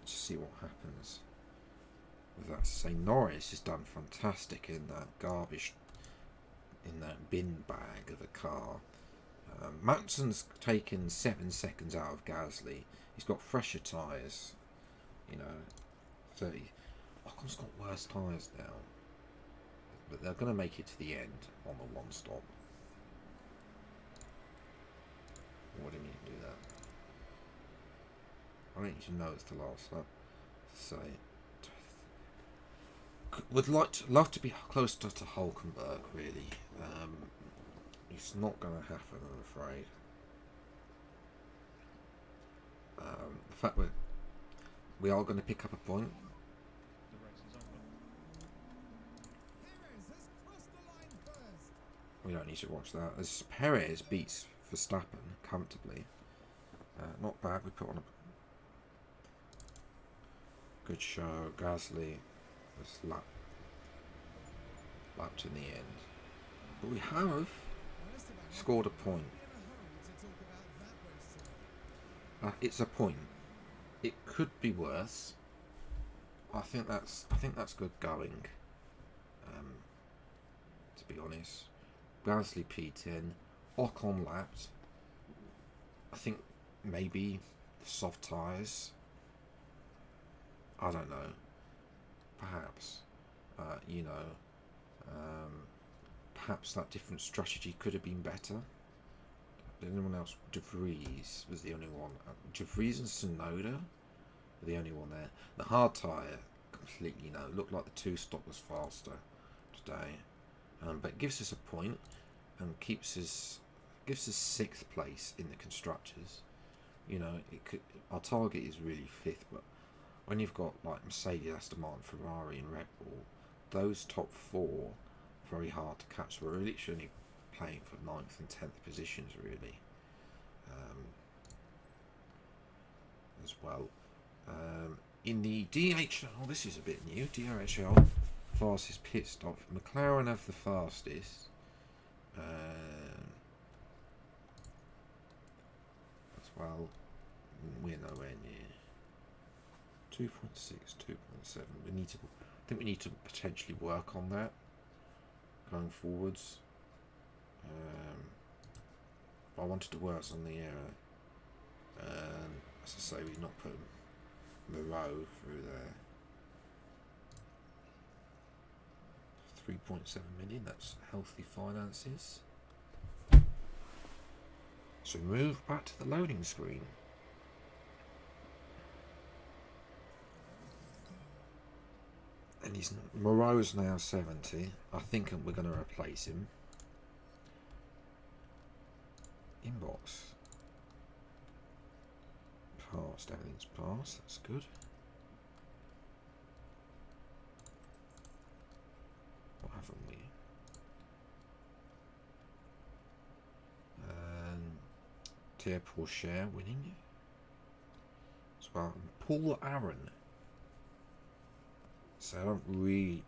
see what happens. With that to say, Norris has done fantastic in that garbage, in that bin bag of a car. Magnussen's taken 7 seconds out of Gasly. He's got fresher tyres, you know. 30. Ocon's got worse tyres now, but they're going to make it to the end on the one stop. What do you mean to do that? I need to know it's the last lap. Say, would love to be closer to Hulkenberg, really. It's not going to happen, I'm afraid. The fact we are going to pick up a point. The race is over. Perez has crossed the line first. We don't need to watch that. As Perez beats Verstappen comfortably. Not bad. We put on a good show. Gasly was lapped in the end. But we have scored a point. It's a point. It could be worse. I think that's good going. To be honest, Gasly P10, Ocon lapped. I think maybe the soft tyres. I don't know. Perhaps. you know, perhaps that different strategy could have been better. Did anyone else? De Vries was the only one. De Vries and Sonoda were the only one there. The hard tyre, completely no. Looked like the two-stop was faster today, but it gives us a point and gives us 6th place in the constructors. You know, our target is really 5th, but when you've got like Mercedes, Aston Martin, Ferrari, and Red Bull, those top 4 very hard to catch. We're literally only playing for 9th and 10th positions, really, as well. In the DHL, this is a bit new. DHL fastest pit stop. McLaren have the fastest. As well, we're nowhere near 2.6, 2.7. I think we need to potentially work on that going forwards. I wanted to work on the error. As I say, we've not put Moreau through there. 3.7 million, that's healthy finances. So move back to the loading screen. And Moreau's now 70. I think we're going to replace him. Inbox. Passed, everything's passed, that's good. What haven't we? Tier Porsche winning as well. And Paul Aaron. So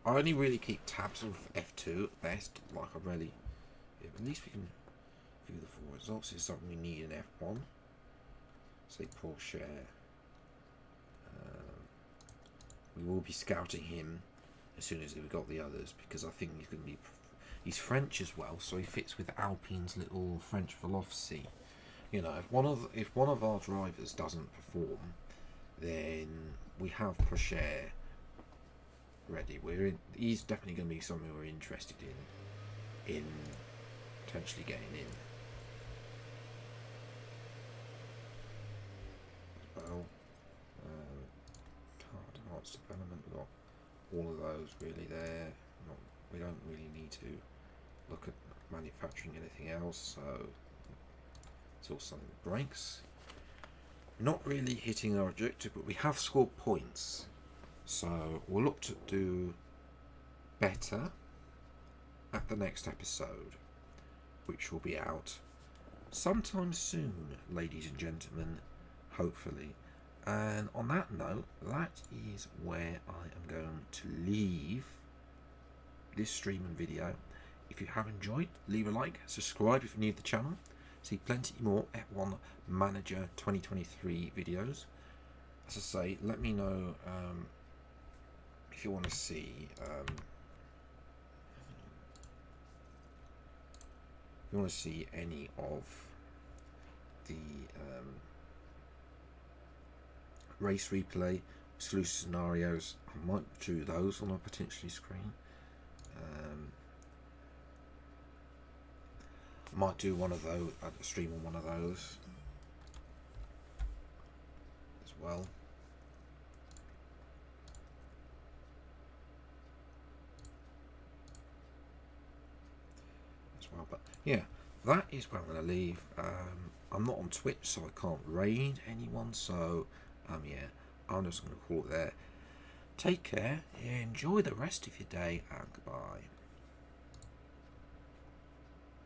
I only really keep tabs of F2 at best. Like I really, yeah, at least we can view the full results. It's something we need in F1. Say Porsche. We will be scouting him as soon as we've got the others, because I think he's going to be. He's French as well, so he fits with Alpine's little French philosophy. You know, if one of our drivers doesn't perform, then we have Porsche ready. He's definitely going to be something we're interested in potentially getting in. Well, advanced development, we've got all of those really there. We don't really need to look at manufacturing anything else, so it's all something that breaks. Not really hitting our objective, but we have scored points, so we'll look to do better at the next episode, which will be out sometime soon, ladies and gentlemen, hopefully. And on that note, that is where I am going to leave this stream and video. If you have enjoyed, leave a like, subscribe if you're new to the channel. See plenty more F1 Manager 2023 videos. As I say, let me know if you want to see any of the race replay exclusive scenarios. I might do those on a potentially screen. I might do one of those, stream on one of those as well. But yeah, that is where I'm going to leave. I'm not on Twitch, so I can't raid anyone, so yeah, I'm just going to call it there. Take care, enjoy the rest of your day, and goodbye.